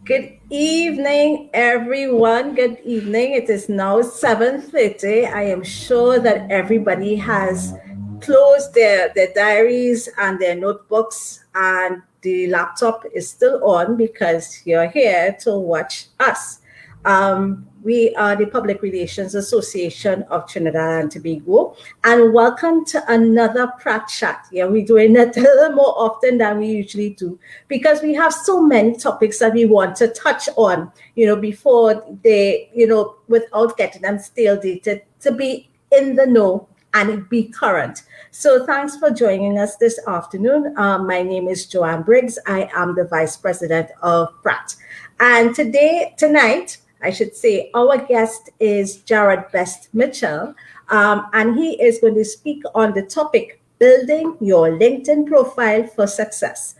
Good evening, everyone. Good evening. It is now 7:30. I am sure that everybody has closed their diaries and their notebooks, and the laptop is still on because you're here to watch us. We are the Public Relations Association of Trinidad and Tobago, and welcome to another Pratt Chat. Yeah, we're doing it a little more often than we usually do because we have so many topics that we want to touch on, before they, without getting them stale dated, to be in the know and be current. So thanks for joining us this afternoon. My name is Joanne Briggs. I am the Vice President of Pratt. And tonight, I should say, our guest is Jared Best Mitchell, and he is going to speak on the topic building your LinkedIn profile for success.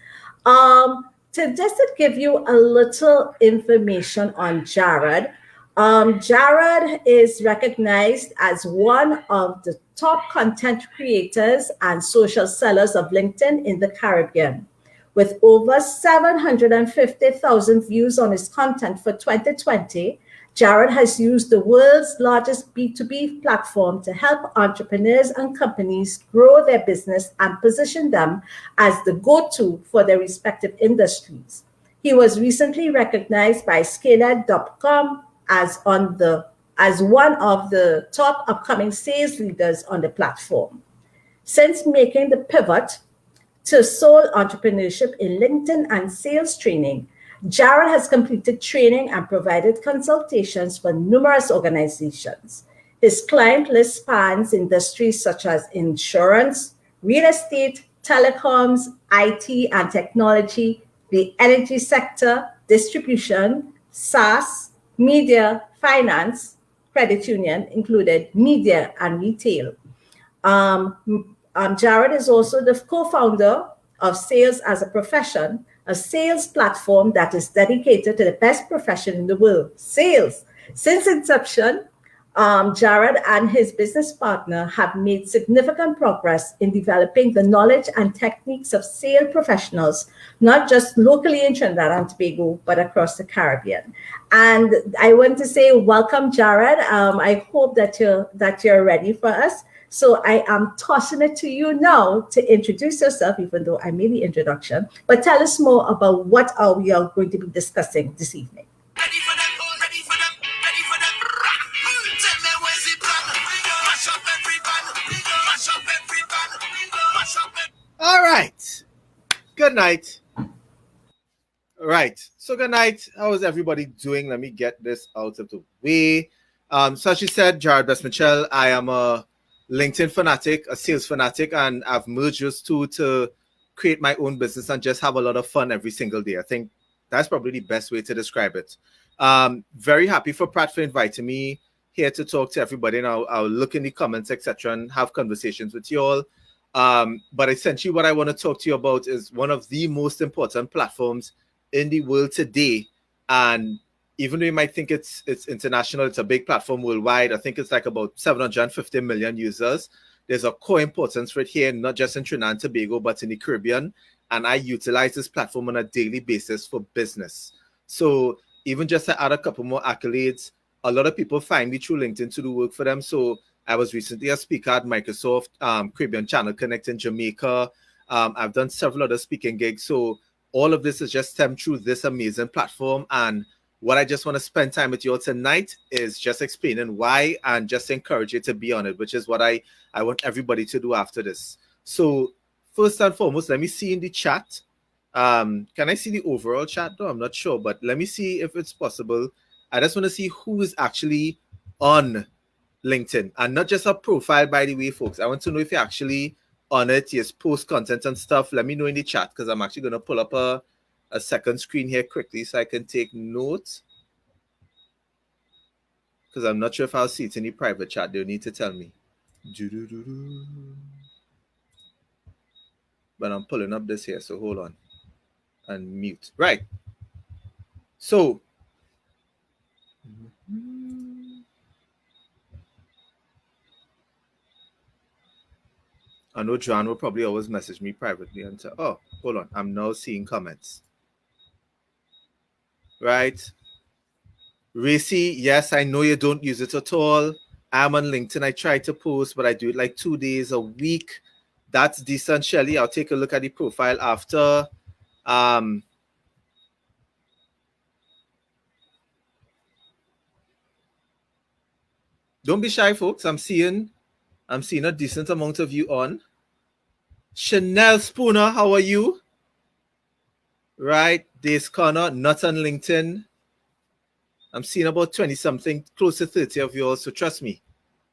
To just to give you a little information on Jared, Jared is recognized as one of the top content creators and social sellers of LinkedIn in the Caribbean. With over 750,000 views on his content for 2020, Jared has used the world's largest B2B platform to help entrepreneurs and companies grow their business and position them as the go to for their respective industries. He was recently recognized by Scaled.com as one of the top upcoming sales leaders on the platform. Since making the pivot to sole entrepreneurship in LinkedIn and sales training, Jared has completed training and provided consultations for numerous organizations. His client list spans industries such as insurance, real estate, telecoms, IT and technology, the energy sector, distribution, SaaS, media, finance, credit union included, media, and retail. Jared is also the co founder of Sales as a Profession, a sales platform that is dedicated to the best profession in the world, sales. Since inception, Jared and his business partner have made significant progress in developing the knowledge and techniques of sales professionals, not just locally in Trinidad and Tobago, but across the Caribbean. And I want to say, welcome, Jared. I hope that you're ready for us. So I am tossing it to you now to introduce yourself, even though I made the introduction. But tell us more about what are we are going to be discussing this evening. Ready for them, ready for them, ready for them. Tell me where's the plan. Mash up every band, mash up every band, mash up every. All right. Good night. All right. So good night. How is everybody doing? Let me get this out of the way. So as you said, Jared Best Mitchell, I am a LinkedIn fanatic, a sales fanatic, and I've merged those two to create my own business and just have a lot of fun every single day. I think that's probably the best way to describe it. Very happy for Pratt for inviting me here to talk to everybody, and I'll look in the comments, etc., and have conversations with you all. But essentially, what I want to talk to you about is one of the most important platforms in the world today. And even though you might think it's international, it's a big platform worldwide. I think it's like about 750 million users. There's a core importance for it here, not just in Trinidad and Tobago, but in the Caribbean. And I utilize this platform on a daily basis for business. So even just to add a couple more accolades, a lot of people find me through LinkedIn to do work for them. So I was recently a speaker at Microsoft Caribbean Channel Connect in Jamaica. I've done several other speaking gigs. So all of this is just stemmed through this amazing platform. And what I just want to spend time with you all tonight is just explaining why and just encourage you to be on it, which is what I want everybody to do after this. So first and foremost, let me see in the chat. Can I see the overall chat? No, I'm not sure, but let me see if it's possible. I just want to see who is actually on LinkedIn and not just a profile, by the way, folks. I want to know if you're actually on it. Yes, post content and stuff. Let me know in the chat because I'm actually going to pull up a second screen here quickly so I can take notes. Because I'm not sure if I'll see it in the private chat. They'll need to tell me. But I'm pulling up this here, so hold on. And mute. Right. So I know John will probably always message me privately and say, oh, hold on. I'm now seeing comments. right? Racy, yes, I know you don't use it at all. I'm on LinkedIn. I try to post, but I do it like 2 days a week. That's decent, Shelly. I'll take a look at the profile after. Um, don't be shy, folks. I'm seeing a decent amount of you on. Chanel Spooner, how are you? Right, Days Connor, not on LinkedIn. I'm seeing about 20 something, close to 30 of you all. So trust me,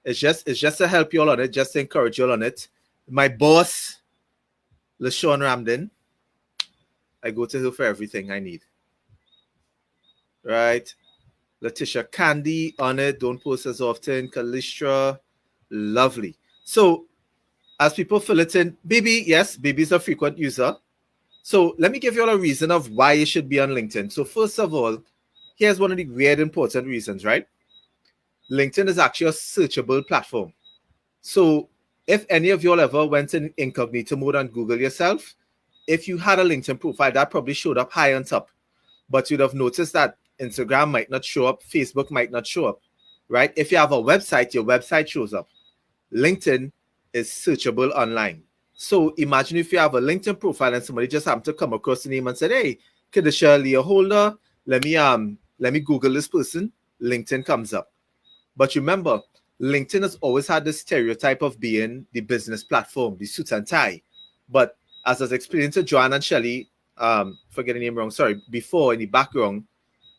it's just to help you all on it, just to encourage you all on it. My boss, LaShawn Ramden, I go to her for everything I need. Right? Letitia Candy on it. Don't post as often. Kalistra, lovely. So as people fill it in, Baby, yes, Baby's a frequent user. So let me give you all a reason of why you should be on LinkedIn. So first of all, here's one of the weird important reasons, right? LinkedIn is actually a searchable platform. So if any of y'all ever went in incognito mode and Google yourself, if you had a LinkedIn profile, that probably showed up high on top. But you'd have noticed that Instagram might not show up, Facebook might not show up, right? If you have a website, your website shows up. LinkedIn is searchable online. So imagine if you have a LinkedIn profile and somebody just happened to come across the name and said, "Hey, Kadisha Leah Holder, let me Google this person." LinkedIn comes up. But remember, LinkedIn has always had this stereotype of being the business platform, the suit and tie. But as I was explaining to Joanne and Shelley, forget the name wrong, sorry, before in the background,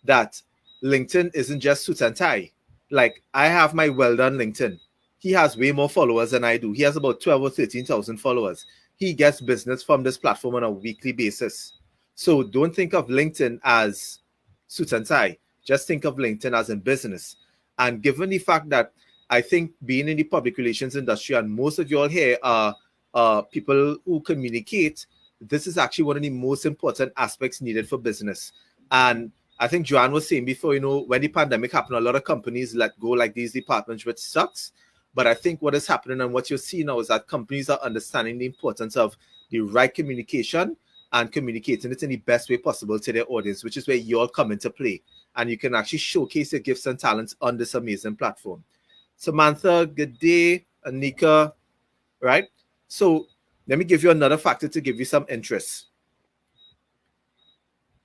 that LinkedIn isn't just suit and tie. Like, I have my well done LinkedIn. He has way more followers than I do. He has about 12 or 13,000 followers. He gets business from this platform on a weekly basis. So don't think of LinkedIn as suit and tie. Just think of LinkedIn as in business. And given the fact that I think being in the public relations industry, and most of you all here are people who communicate, this is actually one of the most important aspects needed for business. And I think Joanne was saying before, when the pandemic happened, a lot of companies let go like these departments, which sucks. But I think what is happening and what you're seeing now is that companies are understanding the importance of the right communication and communicating it in the best way possible to their audience, which is where you all come into play. And you can actually showcase your gifts and talents on this amazing platform. Samantha, good day. Anika, right? So let me give you another factor to give you some interest.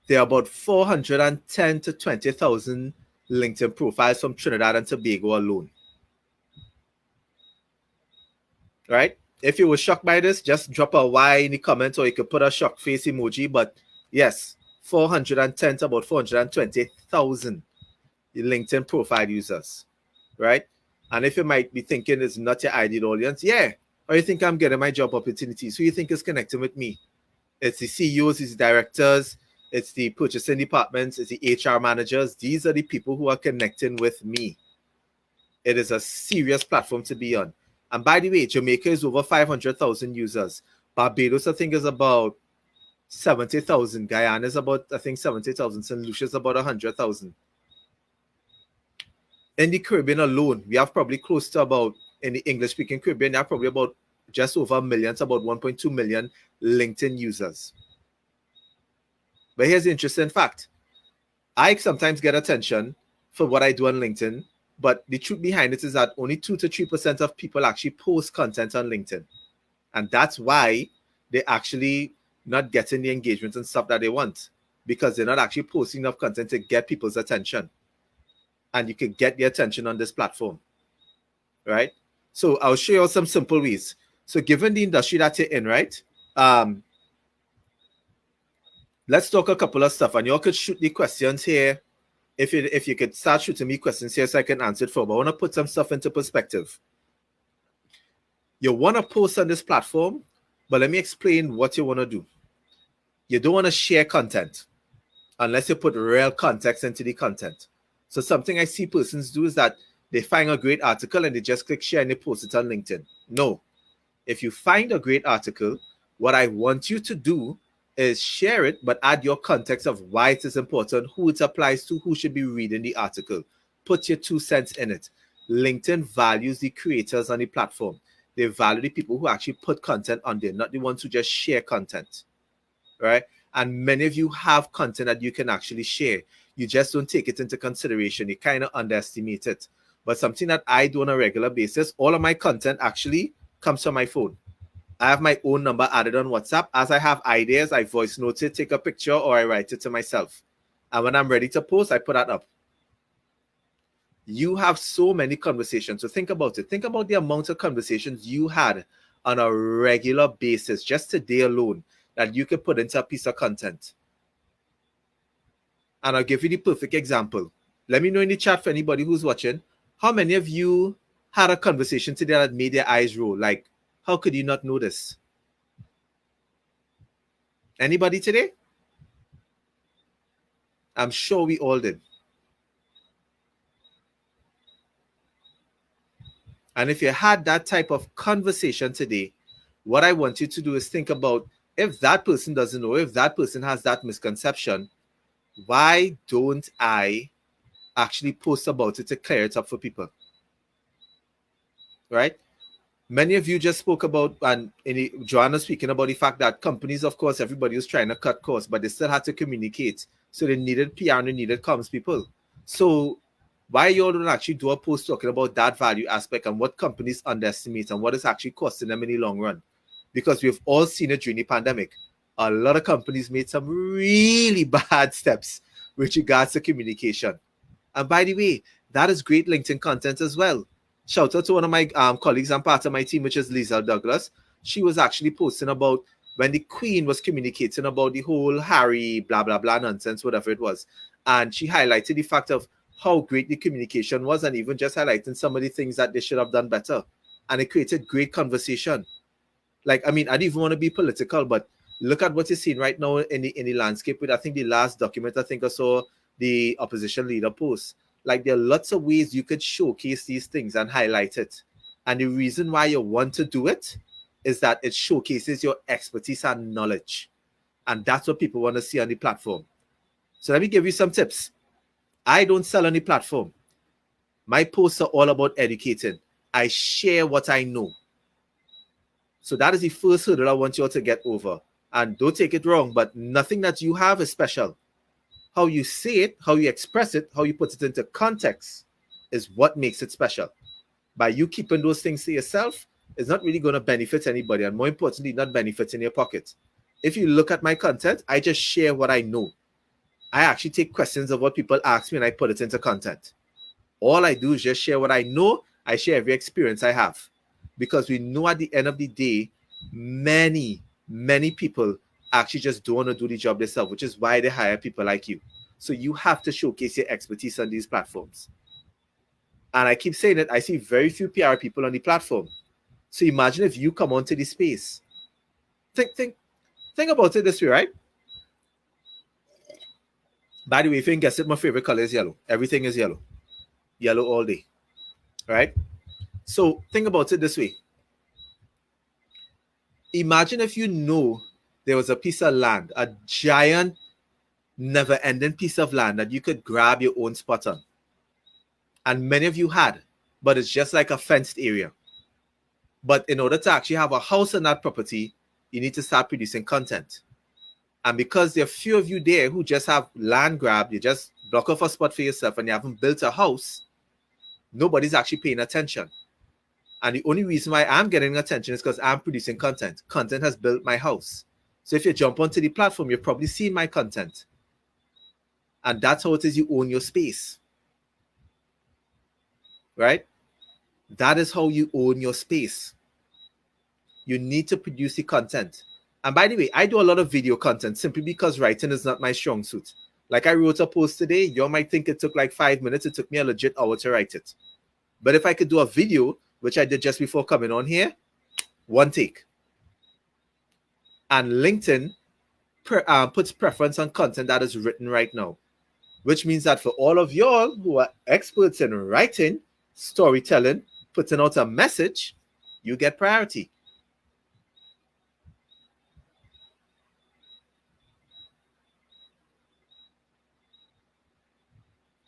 There are about 410 to 20,000 LinkedIn profiles from Trinidad and Tobago alone. Right? If you were shocked by this, just drop a Y in the comments, or you could put a shocked face emoji. But yes, 410 to about 420,000 LinkedIn profile users. Right? And if you might be thinking it's not your ideal audience, yeah. Or you think I'm getting my job opportunities, who you think is connecting with me? It's the CEOs, it's the directors, it's the purchasing departments, it's the HR managers. These are the people who are connecting with me. It is a serious platform to be on. And by the way, Jamaica is over 500,000 users. Barbados, I think, is about 70,000. Guyana is about, I think, 70,000. St. Lucia is about 100,000. In the Caribbean alone, we have probably close to about, in the English-speaking Caribbean, they have probably about just over a million to about 1.2 million LinkedIn users. But here's the interesting fact. I sometimes get attention for what I do on LinkedIn, but the truth behind it is that only 2 to 3% of people actually post content on LinkedIn. And that's why they're actually not getting the engagement and stuff that they want, because they're not actually posting enough content to get people's attention. And you can get the attention on this platform, right? So I'll show you some simple ways. So given the industry that you're in, right? Let's talk a couple of stuff, and y'all could shoot the questions here. If you could start shooting me questions here so I can answer it for, but I want to put some stuff into perspective. You want to post on this platform, but let me explain what you want to do. You don't want to share content unless you put real context into the content. So something I see persons do is that they find a great article and they just click share and they post it on LinkedIn. No. If you find a great article, what I want you to do is share it, but add your context of why it is important, who it applies to, who should be reading the article. Put your 2 cents in it. LinkedIn values the creators on the platform. They value the people who actually put content on there, not the ones who just share content, right? And many of you have content that you can actually share. You just don't take it into consideration. You kind of underestimate it. But something that I do on a regular basis, all of my content actually comes from my phone. I have my own number added on WhatsApp. As I have ideas, I voice note it, take a picture, or I write it to myself. And when I'm ready to post, I put that up. You have so many conversations. So think about it. Think about the amount of conversations you had on a regular basis, just today alone, that you could put into a piece of content. And I'll give you the perfect example. Let me know in the chat for anybody who's watching, how many of you had a conversation today that made their eyes roll? Like, how could you not know this? Anybody today? I'm sure we all did. And if you had that type of conversation today, what I want you to do is think about, if that person doesn't know, if that person has that misconception, why don't I actually post about it to clear it up for people? Right? Many of you just spoke about, and Joanna speaking about the fact that companies, of course, everybody was trying to cut costs, but they still had to communicate. So they needed PR and they needed comms people. So why you all don't actually do a post talking about that value aspect and what companies underestimate and what is actually costing them in the long run? Because we've all seen it during the pandemic. A lot of companies made some really bad steps with regards to communication. And by the way, that is great LinkedIn content as well. Shout out to one of my colleagues and part of my team, which is Lisa Douglas. She was actually posting about when the Queen was communicating about the whole Harry blah blah blah nonsense, whatever it was, and she highlighted the fact of how great the communication was, and even just highlighting some of the things that they should have done better, and it created great conversation. Like, I mean, I don't even want to be political, but look at what you're seeing right now in the landscape with, I think, the last document I think I saw the opposition leader post. Like, there are lots of ways you could showcase these things and highlight it. And the reason why you want to do it is that it showcases your expertise and knowledge. And that's what people want to see on the platform. So let me give you some tips. I don't sell on the platform. My posts are all about educating. I share what I know. So that is the first hurdle I want you all to get over. And don't take it wrong, but nothing that you have is special. How you say it, how you express it, how you put it into context is what makes it special. By you keeping those things to yourself, it's not really going to benefit anybody, and more importantly, not benefit in your pocket. If you look at my content, I just share what I know. I actually take questions of what people ask me and I put it into content. All I do is just share what I know. I share every experience I have. Because we know at the end of the day, many people actually just don't want to do the job themselves, which is why they hire people like you. So you have to showcase your expertise on these platforms. And I keep saying that I see very few PR people on the platform. So imagine if you come onto the space. Think about it this way, right? By the way, if you can guess it, my favorite color is yellow. Everything is yellow. Yellow all day. Right? So think about it this way. Imagine if you know there was a piece of land, a giant, never-ending piece of land that you could grab your own spot on. And many of you had, but it's just like a fenced area. But in order to actually have a house on that property, you need to start producing content. And because there are few of you there who just have land grab, you just block off a spot for yourself and you haven't built a house, nobody's actually paying attention. And the only reason why I'm getting attention is because I'm producing content. Content has built my house. So if you jump onto the platform, you've probably seen my content. And that's how it is you own your space. Right? That is how you own your space. You need to produce the content. And by the way, I do a lot of video content simply because writing is not my strong suit. Like I wrote a post today, you might think it took like 5 minutes. It took me a legit hour to write it. But if I could do a video, which I did just before coming on here, one take. And LinkedIn puts preference on content that is written right now, which means that for all of y'all who are experts in writing, storytelling, putting out a message, you get priority.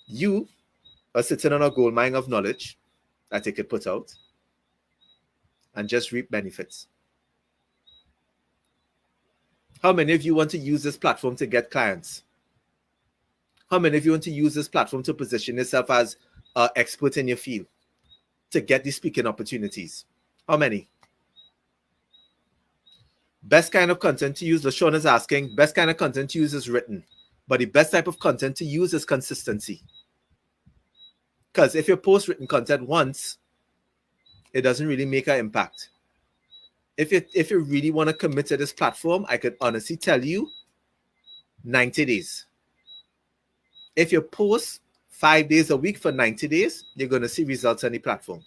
You are sitting on a gold mine of knowledge that you could put out and just reap benefits. How many of you want to use this platform to get clients? How many of you want to use this platform to position yourself as an expert in your field to get these speaking opportunities? How many? Best kind of content to use, LaShawn is asking, best kind of content to use is written. But the best type of content to use is consistency. Because if you post written content once, it doesn't really make an impact. If you really want to commit to this platform, I could honestly tell you 90 days. If you post 5 days a week for 90 days, you're going to see results on the platform.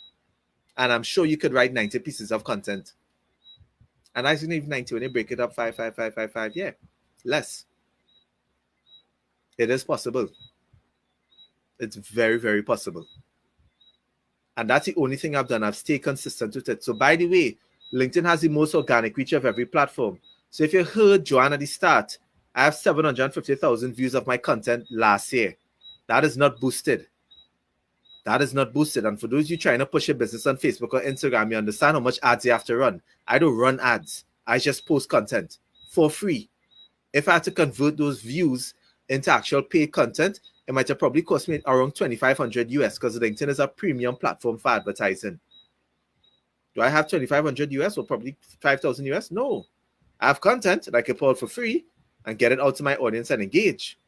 And I'm sure you could write 90 pieces of content. And I think even 90 when you break it up 5, 5, 5, 5, 5, yeah, less. It is possible. It's very, very possible. And that's the only thing I've done. I've stayed consistent with it. So by the way, LinkedIn has the most organic reach of every platform. So if you heard Joanne at the start, I have 750,000 views of my content last year. That is not boosted. That is not boosted. And for those of you trying to push your business on Facebook or Instagram, you understand how much ads you have to run. I don't run ads. I just post content for free. If I had to convert those views into actual paid content, it might have probably cost me around 2,500 US because LinkedIn is a premium platform for advertising. Do I have 2,500 US or probably 5,000 US? No. I have content that I can pull for free and get it out to my audience and engage.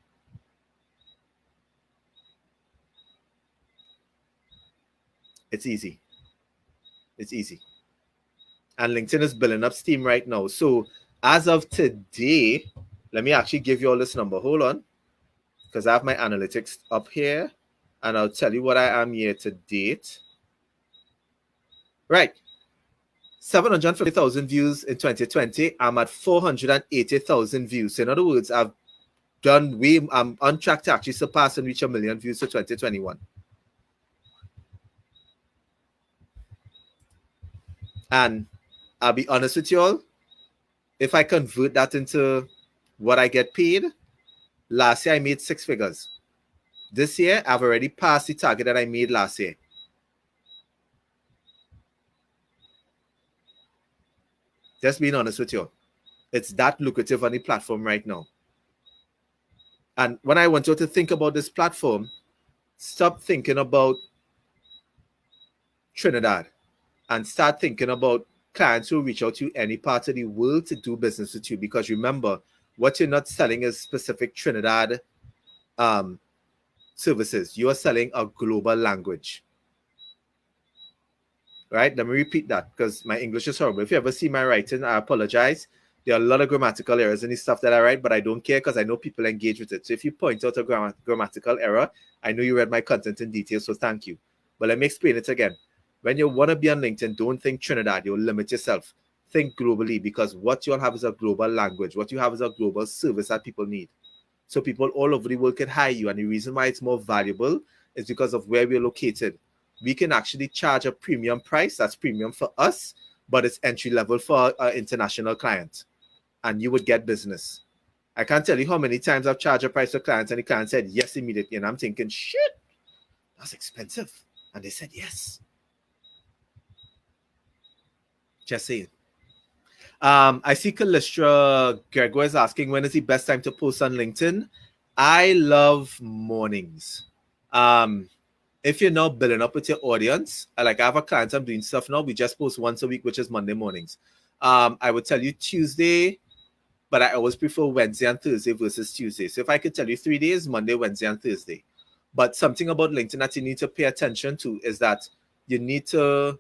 It's easy. It's easy. And LinkedIn is building up steam right now. So as of today, let me actually give you all this number. Hold on. Because I have my analytics up here. And I'll tell you what I am year to date. Right. 750,000 views in 2020. I'm at 480,000 views. So in other words, I'm on track to actually surpass and reach 1 million views for 2021. And I'll be honest with you all, if I convert that into what I get paid, last year I made 6 figures. This year, I've already passed the target that I made last year. Just being honest with you. It's that lucrative on the platform right now. And when I want you to think about this platform, stop thinking about Trinidad and start thinking about clients who reach out to any part of the world to do business with you. Because remember, what you're not selling is specific Trinidad services. You are selling a global language. Right? Let me repeat that because my English is horrible. If you ever see my writing, I apologize. There are a lot of grammatical errors in the stuff that I write, but I don't care because I know people engage with it. So if you point out a grammatical error, I know you read my content in detail, so thank you. But let me explain it again. When you want to be on LinkedIn, don't think Trinidad. You'll limit yourself. Think globally because what you'll have is a global language. What you have is a global service that people need. So people all over the world can hire you. And the reason why it's more valuable is because of where we're located. We can actually charge a premium price. That's premium for us, but it's entry level for an international client. And you would get business. I can't tell you how many times I've charged a price for clients and the client said yes immediately. And I'm thinking, shit, that's expensive. And they said yes. Just saying. I see Callistra Gregor is asking, when is the best time to post on LinkedIn? I love mornings. If you're now building up with your audience, like I have a client, I'm doing stuff now. We just post once a week, which is Monday mornings. I would tell you Tuesday, but I always prefer Wednesday and Thursday versus Tuesday. So if I could tell you 3 days, Monday, Wednesday, and Thursday. But something about LinkedIn that you need to pay attention to is that you need to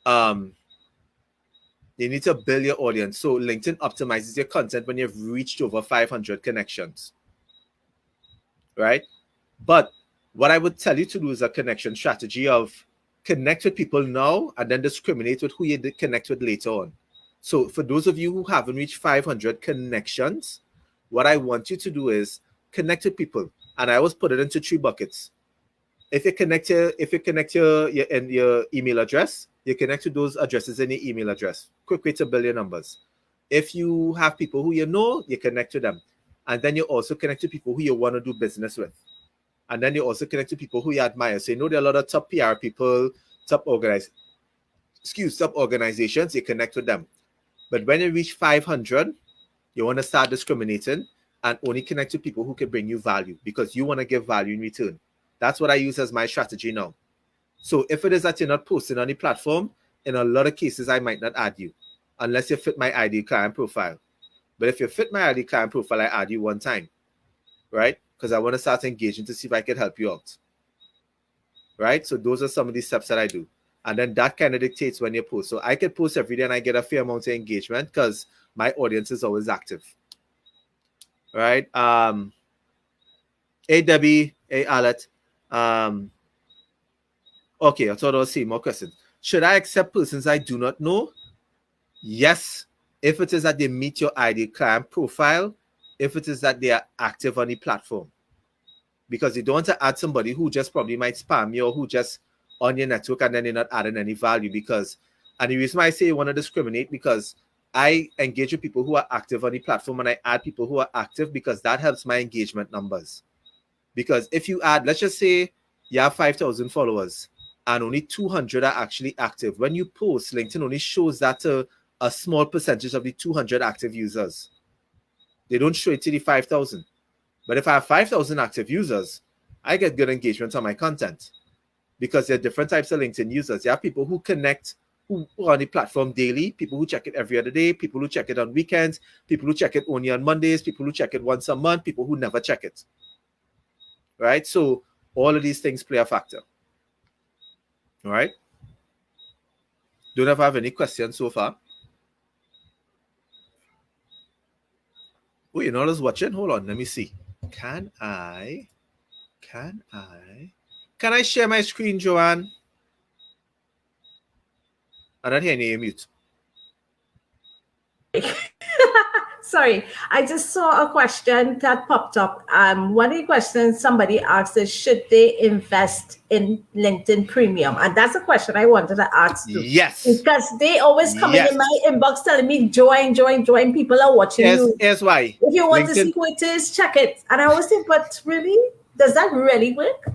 build your audience. So LinkedIn optimizes your content when you've reached over 500 connections, right? But what I would tell you to do is a connection strategy of connect with people now and then discriminate with who you connect with later on. So for those of you who haven't reached 500 connections, what I want you to do is connect with people. And I always put it into 3 buckets. If you connect your email address, you connect to those addresses in your email address. Quick way to build your numbers. If you have people who you know, you connect to them. And then you also connect to people who you want to do business with. And then you also connect to people who you admire. So you know there are a lot of top PR people, top organizations, you connect with them. But when you reach 500, you want to start discriminating. and only connect to people who can bring you value because you want to give value in return. That's what I use as my strategy now. So if it is that you're not posting on the platform, in a lot of cases, I might not add you unless you fit my ID client profile. But if you fit my ID client profile, I add you one time, right? Because I want to start engaging to see if I can help you out, right? So those are some of the steps that I do. And then that kind of dictates when you post. So I can post every day and I get a fair amount of engagement because my audience is always active, right? Hey, Debbie. Hey, Alet. Okay, I thought I'll see more questions. Should I accept persons I do not know? Yes, if it is that they meet your ID client profile, if it is that they are active on the platform. Because you don't want to add somebody who just probably might spam you or who just on your network and then they're not adding any value. Because, and the reason why I say you want to discriminate, because I engage with people who are active on the platform and I add people who are active because that helps my engagement numbers. Because if you add, let's just say you have 5,000 followers and only 200 are actually active. When you post, LinkedIn only shows that to a small percentage of the 200 active users. They don't show it to the 5,000. But if I have 5,000 active users, I get good engagement on my content because there are different types of LinkedIn users. You have people who connect, who are on the platform daily, people who check it every other day, people who check it on weekends, people who check it only on Mondays, people who check it once a month, people who never check it. Right? So all of these things play a factor. All right? Don't ever have any questions so far? Oh, you're not just watching? Hold on, let me see. Can I share my screen, Joanne? I don't hear any mute. Sorry, I just saw a question that popped up. One of the questions somebody asked is, should they invest in LinkedIn Premium? And that's a question I wanted to ask too. Yes. Because they always come in my inbox telling me, join. People are watching you. Here's why. If you want to see who it is, check it. And I always think, but really? Does that really work?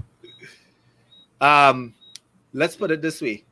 Let's put it this way.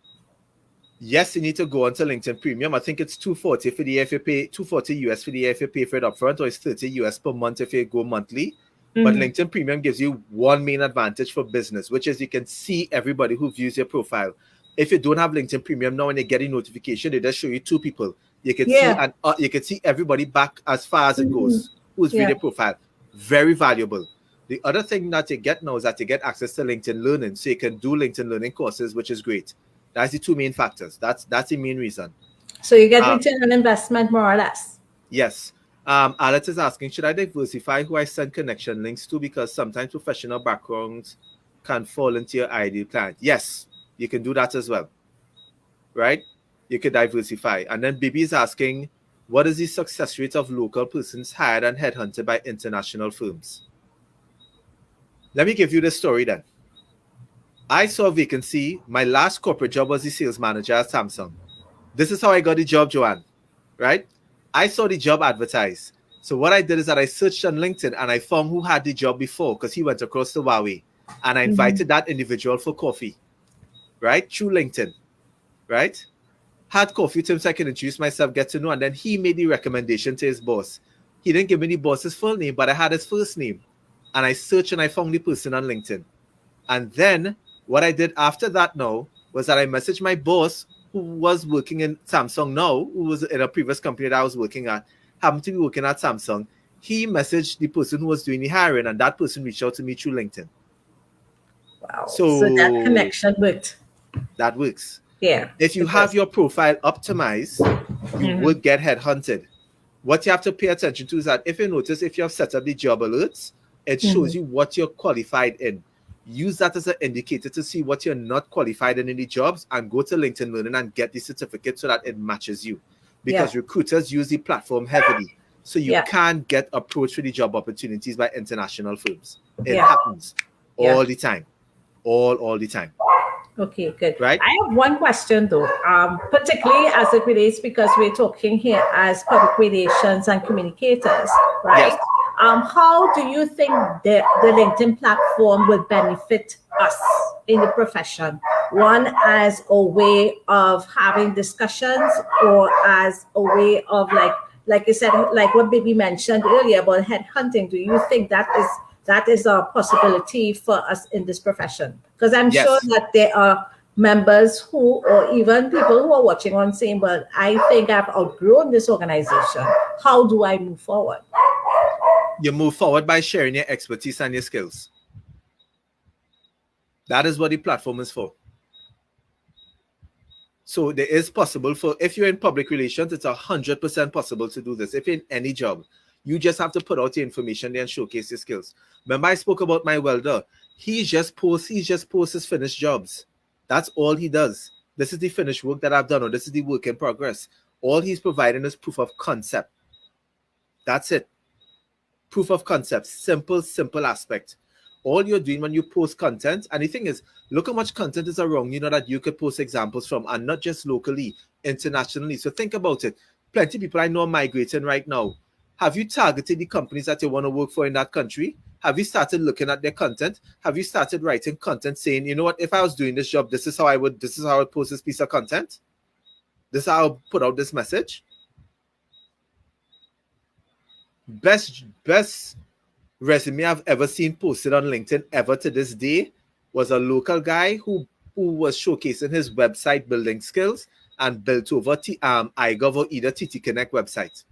Yes, you need to go onto LinkedIn Premium. I think it's $240 for the year if you pay $240 US for the year if you pay for it upfront, or it's $30 US per month if you go monthly. Mm-hmm. But LinkedIn Premium gives you one main advantage for business, which is you can see everybody who views your profile. If you don't have LinkedIn Premium now and you get a notification, they just show you two people. You can see and you can see everybody back as far as it goes who's viewed your profile. Very valuable. The other thing that you get now is that you get access to LinkedIn Learning, so you can do LinkedIn Learning courses, which is great. That's the two main factors. That's the main reason. So you get return on investment more or less. Yes. Alex is asking, should I diversify who I send connection links to? Because sometimes professional backgrounds can fall into your ideal client. Yes, you can do that as well. Right? You can diversify. And then Bibi is asking, what is the success rate of local persons hired and headhunted by international firms? Let me give you the story then. I saw a vacancy. My last corporate job was the sales manager at Samsung. This is how I got the job, Joanne, right? I saw the job advertised. So what I did is that I searched on LinkedIn and I found who had the job before because he went across to Huawei. And I invited that individual for coffee, right? Through LinkedIn, right? Had coffee with him so I can introduce myself, get to know. And then he made the recommendation to his boss. He didn't give me the boss's full name, but I had his first name. And I searched and I found the person on LinkedIn. And then what I did after that now was that I messaged my boss who was working in Samsung now, who was in a previous company that I was working at, happened to be working at Samsung. He messaged the person who was doing the hiring, and that person reached out to me through LinkedIn. Wow. So that connection worked. That works. Yeah. If you have your profile optimized, you would get headhunted. What you have to pay attention to is that if you notice, if you have set up the job alerts, it shows you what you're qualified in. Use that as an indicator to see what you're not qualified in the jobs, and go to LinkedIn Learning and get the certificate so that it matches you. Because recruiters use the platform heavily. So you can't get approached for the job opportunities by international firms. It happens all the time. All the time. Okay, good. Right? I have one question though, particularly as it relates, because we're talking here as public relations and communicators, right? Yes. How do you think the LinkedIn platform will benefit us in the profession? One, as a way of having discussions, or as a way of like like you said, like what Baby mentioned earlier about headhunting, do you think that is a possibility for us in this profession? Because I'm sure Yes. that there are members who, or even people who are watching on saying, but I think I've outgrown this organization. How do I move forward? You move forward by sharing your expertise and your skills. That is what the platform is for. So there is possible for, if you're in public relations, it's 100% possible to do this. If you're in any job, you just have to put out your information there and showcase your skills. Remember I spoke about my welder. He just posts his finished jobs. That's all he does. This is the finished work that I've done, or this is the work in progress. All he's providing is proof of concept. That's it. Proof of concept. Simple aspect. All you're doing when you post content, and the thing is, look how much content is around, that you could post examples from, and not just locally, internationally. So think about it. Plenty of people I know are migrating right now. Have you targeted the companies that you want to work for in that country? Have you started looking at their content? Have you started writing content saying, you know what, if I was doing this job, this is how I would post this piece of content? This is how I would put out this message? Best resume I've ever seen posted on LinkedIn ever to this day was a local guy who was showcasing his website building skills and built over iGov or either TT Connect website.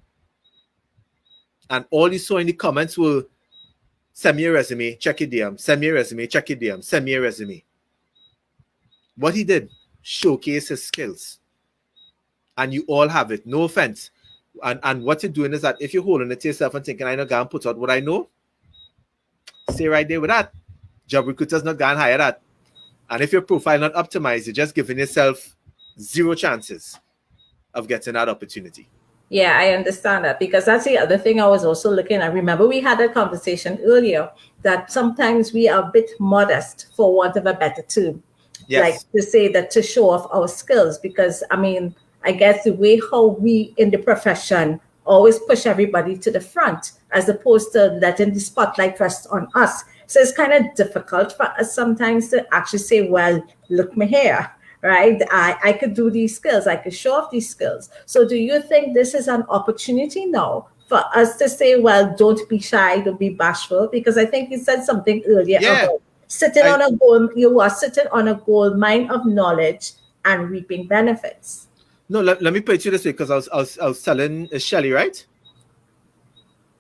And all you saw in the comments were, send me a resume, check your DM, send me a resume, check your DM, send me a resume. What he did, showcase his skills. And you all have it, no offense. And what you're doing is that if you're holding it to yourself and thinking, I know God put out what I know, stay right there with that. Job recruiters not going to hire that. And if your profile not optimized, you're just giving yourself zero chances of getting that opportunity. Yeah, I understand that, because that's the other thing I was also looking at. Remember, we had a conversation earlier that sometimes we are a bit modest, for want of a better term. Yes. Like to say that, to show off our skills, because I mean, I guess the way how we in the profession always push everybody to the front as opposed to letting the spotlight rest on us. So it's kind of difficult for us sometimes to actually say, well, look me here, right? I could do these skills, I could show off these skills. So do you think this is an opportunity now for us to say, well, don't be shy, don't be bashful? Because I think you said something earlier about sitting on a gold, you are sitting on a gold mine of knowledge and reaping benefits. No, let me put it to you this way, because I was telling Shelly, right?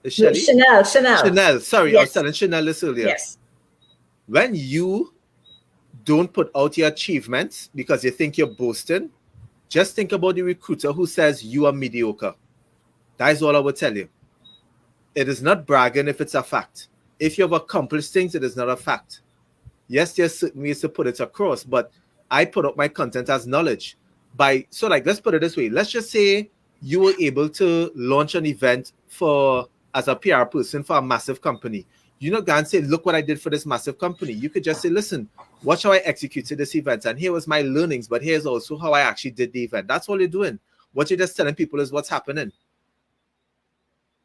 Shelly? Chanel. Chanel, sorry, Yes. I was telling Chanel this earlier. Yes. When you don't put out your achievements because you think you're boasting, just think about the recruiter who says you are mediocre. That is all I would tell you. It is not bragging if it's a fact. If you have accomplished things, it is not a fact. Yes, there's certain ways to put it across, but I put up my content as knowledge. So let's put it this way. Let's just say you were able to launch an event as a PR person for a massive company. You're not going to say, look what I did for this massive company. You could just say, listen, watch how I executed this event. And here was my learnings, but here's also how I actually did the event. That's all you're doing. What you're just telling people is what's happening.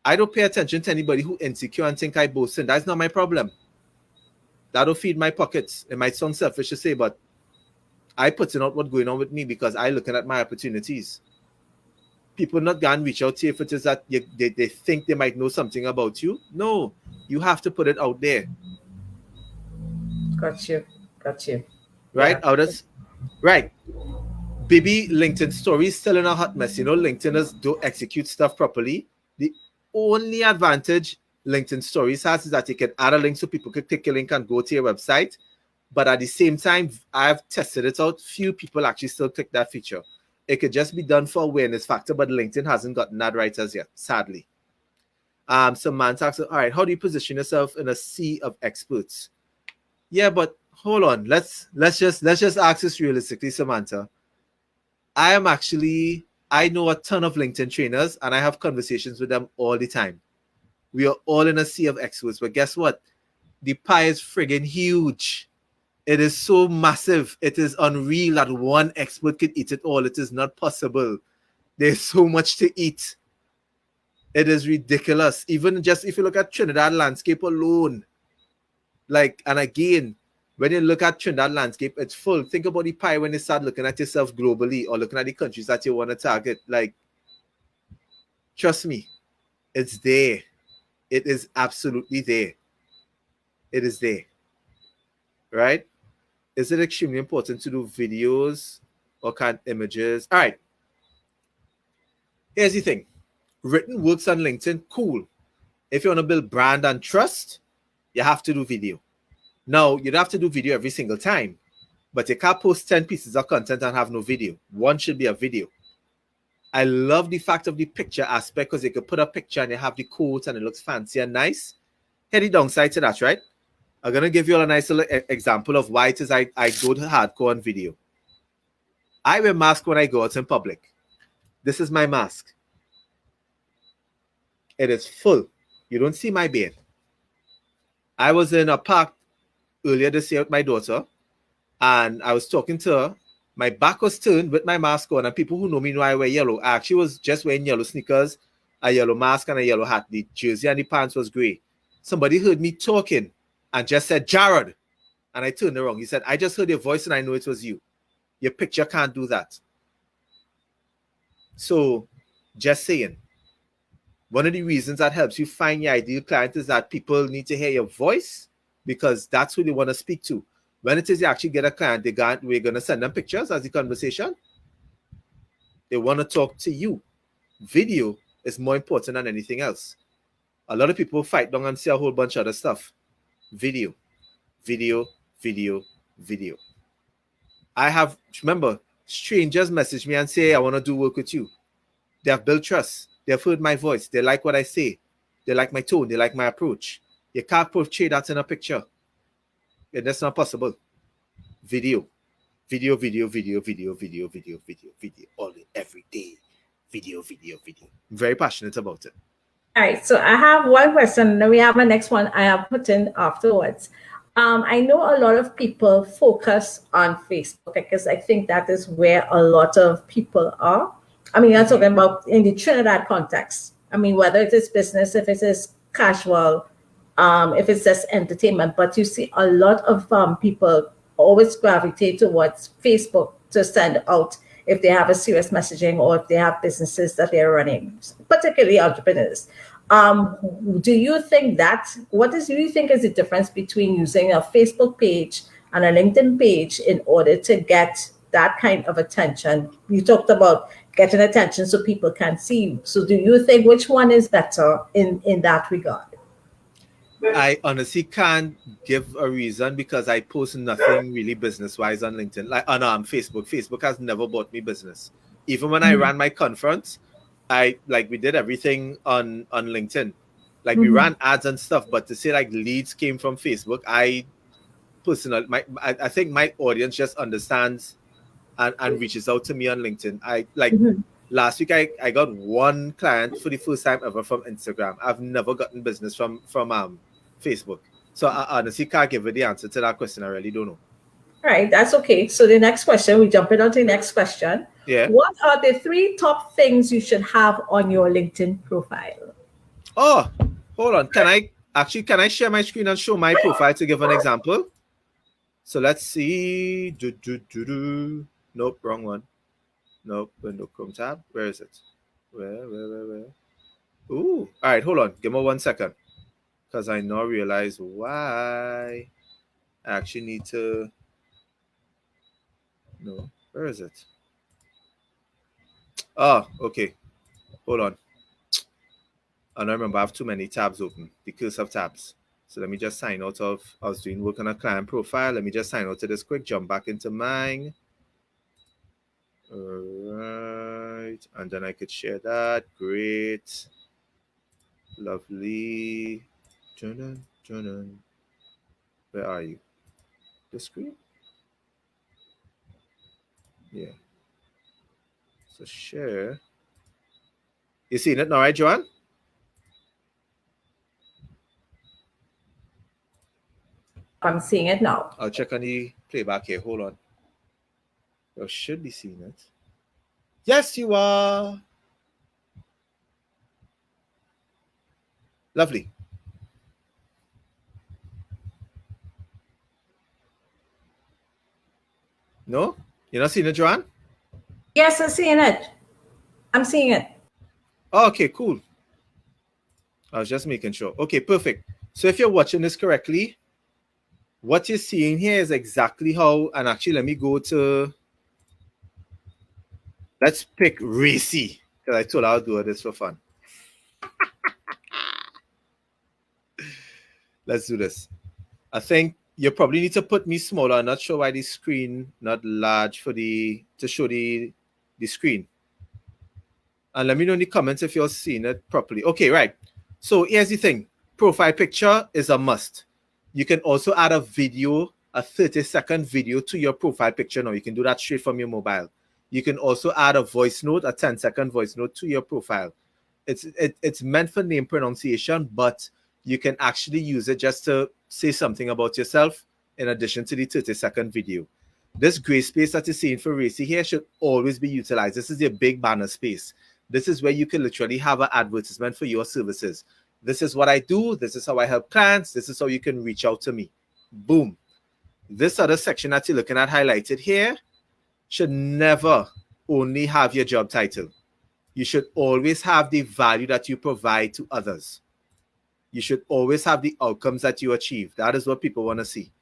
I don't pay attention to anybody who insecure and think I boasting. That's not my problem. That'll feed my pockets. It might sound selfish to say, but I putting out what's going on with me because I looking at my opportunities. People not going to reach out to you if it is that they think they might know something about you. No, you have to put it out there. Got you. Right? Yeah. Right. Baby, LinkedIn stories still in a hot mess. LinkedIners don't execute stuff properly. The only advantage LinkedIn stories has is that you can add a link so people can click a link and go to your website. But at the same time, I've tested it out. Few people actually still click that feature. It could just be done for awareness factor, but LinkedIn hasn't gotten that right as yet, sadly. Some man asks, all right, how do you position yourself in a sea of experts? Yeah, but hold on. Let's just ask this realistically, Samantha. I know a ton of LinkedIn trainers and I have conversations with them all the time. We are all in a sea of experts, but guess what? The pie is friggin' huge. It is so massive. It is unreal that one expert could eat it all. It is not possible. There's so much to eat. It is ridiculous. Even just if you look at Trinidad landscape alone, and again, when you look at Trinidad landscape, it's full. Think about the pie when you start looking at yourself globally or looking at the countries that you want to target. Trust me, it's there. It is absolutely there. It is there. Right? Is it extremely important to do videos or can images? All right. Here's the thing. Written works on LinkedIn, cool. If you want to build brand and trust, you have to do video. Now, you don't have to do video every single time, but you can't post 10 pieces of content and have no video. One should be a video. I love the fact of the picture aspect because you can put a picture and you have the quote and it looks fancy and nice. Here the downside to that, right? I'm going to give you a nice little example of why it is I go to hardcore on video. I wear mask when I go out in public. This is my mask. It is full. You don't see my beard. I was in a park earlier this year with my daughter, and I was talking to her. My back was turned with my mask on, and people who know me know I wear yellow. I actually was just wearing yellow sneakers, a yellow mask, and a yellow hat. The jersey and the pants was gray. Somebody heard me talking and just said, Jared. And I turned around. He said, I just heard your voice and I know it was you. Your picture can't do that. So, just saying. One of the reasons that helps you find your ideal client is that people need to hear your voice because that's who they want to speak to. When it is you actually get a client, we're going to send them pictures as the conversation. They want to talk to you. Video is more important than anything else. A lot of people fight down and say a whole bunch of other stuff. Video, video, video, video. Remember, strangers message me and say, I want to do work with you. They have built trust. They have heard my voice. They like what I say. They like my tone. They like my approach. You can't portray that in a picture. Yeah, that's not possible. Video. Video, video, video, video, video, video, video, video. All day, every day. Video, video, video. I'm very passionate about it. All right, so I have one question, and then we have my next one I have put in afterwards. I know a lot of people focus on Facebook because I think that is where a lot of people are. I mean, I'm talking about in the Trinidad context. I mean, whether it is business, if it is casual, if it's just entertainment, but you see a lot of people always gravitate towards Facebook to send out if they have a serious messaging or if they have businesses that they're running, particularly entrepreneurs. Do you think do you think is the difference between using a Facebook page and a LinkedIn page in order to get that kind of attention? You talked about getting attention so people can see you. So do you think which one is better in that regard? I honestly can't give a reason because I post nothing really business wise on LinkedIn. Like on Facebook. Facebook has never bought me business. Even when I ran my conference, we did everything on LinkedIn. Like we ran ads and stuff, but to say like leads came from Facebook, I think my audience just understands and reaches out to me on LinkedIn. Last week I got one client for the first time ever from Instagram. I've never gotten business from Facebook. So I honestly can't give you the answer to that question. I really don't know. All right, that's okay. So the next question, we jump in on to the next question. Yeah. What are the 3 top things you should have on your LinkedIn profile? Oh, hold on. Can I share my screen and show my profile to give an example? So let's see. Nope, wrong one. Nope, window Chrome tab. Where is it? Where? Ooh, all right, hold on. Give me 1 second. Because I now realize why I actually need to. No, where is it? Oh, okay. Hold on. I don't remember. I have too many tabs open. The curse of tabs. So let me just sign out of. I was doing work on a client profile. Let me just sign out to this quick. Jump back into mine. All right. And then I could share that. Great. Lovely. Jordan. Where are you? The screen? Yeah. So share. You seen it now, right, Joanne? I'm seeing it now. I'll check on the playback here. Hold on. You should be seeing it. Yes, you are. Lovely. No? You're not seeing it, Joanne? Yes, I'm seeing it. I'm seeing it. Oh, okay, cool. I was just making sure. Okay, perfect. So if you're watching this correctly, what you're seeing here is exactly how, and actually let me go to, let's pick Racy, because I told her I'll do this for fun. Let's do this. I think you probably need to put me smaller. I'm not sure why the screen not large for to show the screen. And let me know in the comments if you're seeing it properly. Okay, right. So here's the thing. Profile picture is a must. You can also add a video, a 30-second video to your profile picture now. You can do that straight from your mobile. You can also add a voice note, a 10-second voice note to your profile. It's meant for name pronunciation, but you can actually use it just to say something about yourself in addition to the 30-second video. This gray space that you're seeing for Racy here should always be utilized. This is your big banner space. This is where you can literally have an advertisement for your services. This is what I do. This is how I help clients. This is how you can reach out to me. Boom. This other section that you're looking at highlighted here should never only have your job title. You should always have the value that you provide to others. You should always have the outcomes that you achieve. That is what people want to see.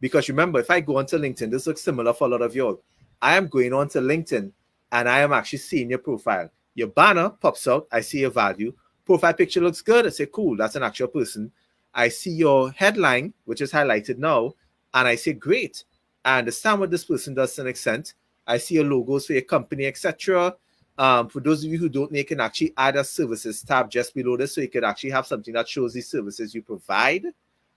Because remember, if I go onto LinkedIn, this looks similar for a lot of y'all. I am going on to LinkedIn and I am actually seeing your profile. Your banner pops out. I see your value. Profile picture looks good. I say, cool, that's an actual person. I see your headline, which is highlighted now, and I say, great. I understand what this person does to an extent. I see your logos for your company, etc. For those of you who don't know, you can actually add a services tab just below this, so you could actually have something that shows the services you provide.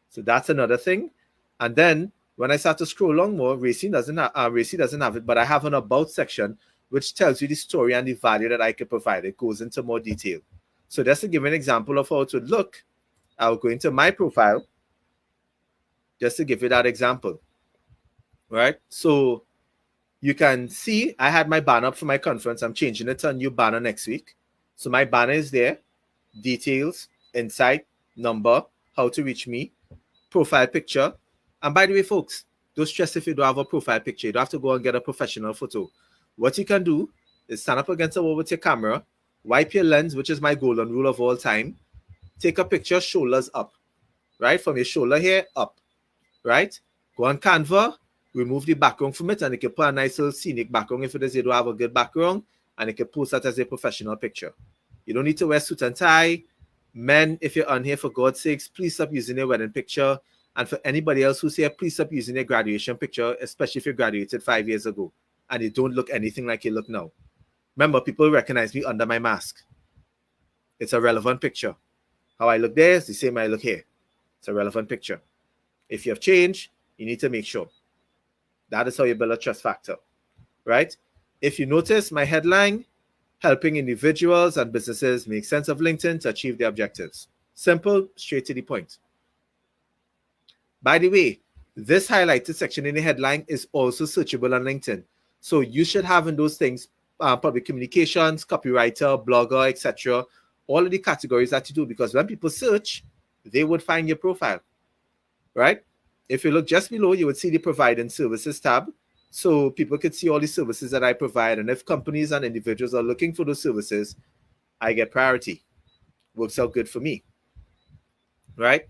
So that's another thing. And then when I start to scroll along more, Racy doesn't have it, but I have an about section which tells you the story and the value that I could provide. It goes into more detail. So just to give an example of how it would look, I'll go into my profile just to give you that example. Right? So you can see I had my banner up for my conference. I'm changing it to a new banner next week. So my banner is there. Details, insight, number, how to reach me, profile picture. And by the way, folks, don't stress if you don't have a profile picture. You don't have to go and get a professional photo. What you can do is stand up against the wall with your camera, wipe your lens, which is my golden rule of all time. Take a picture, shoulders up, right? From your shoulder here, up, right? Go on Canva, remove the background from it, and you can put a nice little scenic background if it is you don't have a good background, and you can post that as a professional picture. You don't need to wear suit and tie. Men, if you're on here, for God's sakes, please stop using your wedding picture. And for anybody else who's here, please stop using your graduation picture, especially if you graduated 5 years ago and you don't look anything like you look now. Remember, people recognize me under my mask. It's a relevant picture. How I look there is the same I look here. It's a relevant picture. If you have changed, you need to make sure. That is how you build a trust factor, right? If you notice my headline, helping individuals and businesses make sense of LinkedIn to achieve their objectives. Simple, straight to the point. By the way, this highlighted section in the headline is also searchable on LinkedIn. So you should have in those things, public communications, copywriter, blogger, etc. All of the categories that you do, because when people search, they would find your profile, right? If you look just below, you would see the provide and services tab. So people could see all the services that I provide. And if companies and individuals are looking for those services, I get priority. Works out good for me, right?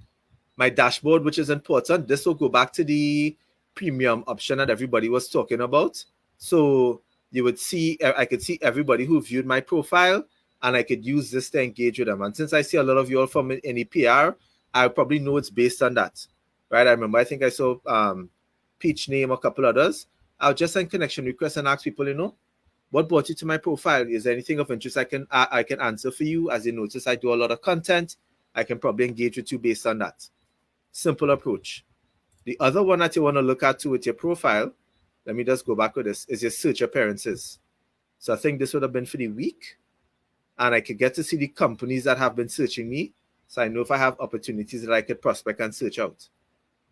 My dashboard, which is important, this will go back to the premium option that everybody was talking about. So you would see, I could see everybody who viewed my profile, and I could use this to engage with them. And since I see a lot of you all from any PR, I probably know it's based on that, right? I remember, I think I saw Peach name, a couple others. I'll just send connection requests and ask people, what brought you to my profile? Is there anything of interest I can answer for you? As you notice, I do a lot of content. I can probably engage with you based on that. Simple approach. The other one that you want to look at too with your profile, let me just go back with this, is your search appearances. So I think this would have been for the week. And I could get to see the companies that have been searching me. So I know if I have opportunities that I could prospect and search out.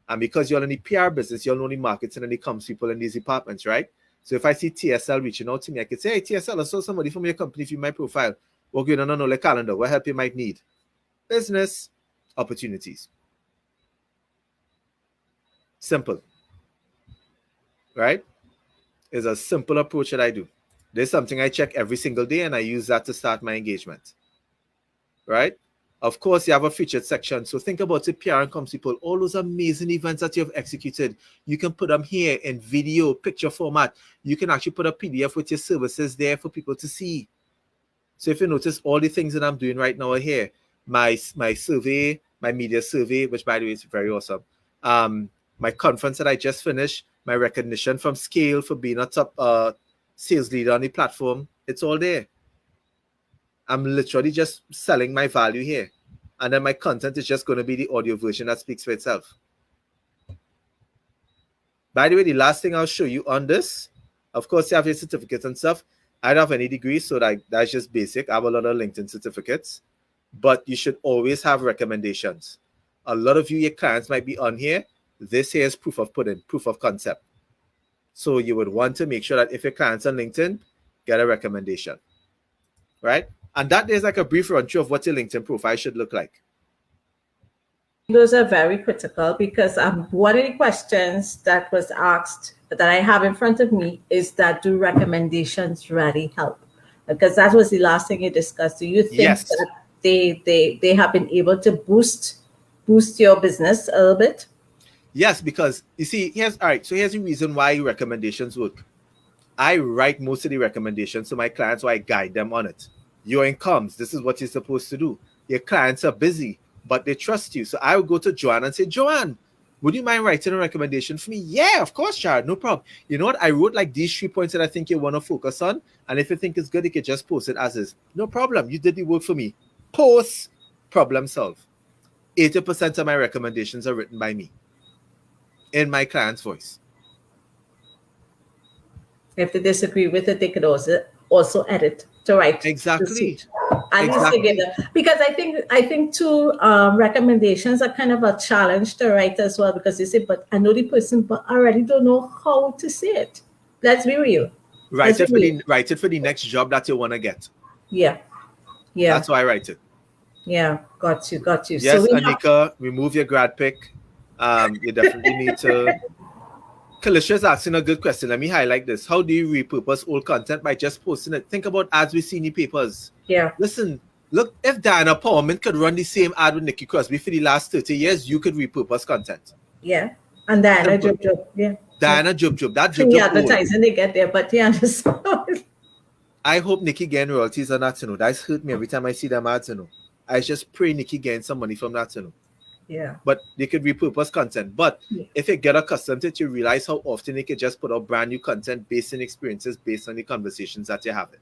And because you're in the PR business, you're only marketing and the comms people in these departments, right? So if I see TSL reaching out to me, I could say, hey, TSL, I saw somebody from your company view my profile. What going on on the calendar? What help you might need? Business opportunities. Simple, right? It's a simple approach that I do. There's something I check every single day, and I use that to start my engagement. right? Of course, you have a featured section. So think about it, PR and comms people, all those amazing events that you have executed, you can put them here in video, picture format. You can actually put a PDF with your services there for people to see. So if you notice, all the things that I'm doing right now are here. My survey, my media survey, which by the way is very awesome. My conference that I just finished, my recognition from Scale for being a top sales leader on the platform, it's all there. I'm literally just selling my value here. And then my content is just going to be the audio version that speaks for itself. By the way, the last thing I'll show you on this, of course, you have your certificates and stuff. I don't have any degrees, so that's just basic. I have a lot of LinkedIn certificates, but you should always have recommendations. A lot of you, your clients might be on here. This here is proof of put-in, proof of concept. So you would want to make sure that if your client's on LinkedIn, get a recommendation, right? And that is like a brief run through of what your LinkedIn profile should look like. Those are very critical because one of the questions that was asked that I have in front of me is that do recommendations really help? Because that was the last thing you discussed. Do you think Yes. that they have been able to boost your business a little bit? Yes, because you see, here's the reason why recommendations work. I write most of the recommendations to my clients, so I guide them on it. Your incomes, this is what you're supposed to do. Your clients are busy, but they trust you. So I would go to Joanne and say, Joanne, would you mind writing a recommendation for me? Yeah, of course, Jared, no problem. You know what? I wrote like these 3 points that I think you want to focus on. And if you think it's good, you can just post it as is. No problem. You did the work for me. Post, problem solve. 80% of my recommendations are written by me in my client's voice. If they disagree with it, they could also edit to write. Exactly. At least they get it. Because I think too, recommendations are kind of a challenge to write as well, because you say, but I know the person, but I already don't know how to say it. Let's be real. Write it for the next job that you want to get. Yeah. That's why I write it. Yeah, got you. Yes, so Anika, remove your grad pick. You definitely need to. Kalicia's asking a good question. Let me highlight this. How do you repurpose old content by just posting it? Think about ads we see in the papers. Yeah. Listen, look, if Diana Powerman could run the same ad with Nikki Crosby for the last 30 years, you could repurpose content. Yeah. And Diana Jub. Yeah. Diana Jub. That Jub. Advertising they get there, but yeah, I hope Nikki gain royalties on that, That's hurt me every time I see them ads, I just pray Nikki gain some money from that, Yeah. But they could repurpose content. But if you get accustomed to it, you realize how often they could just put out brand new content based on experiences, based on the conversations that you're having.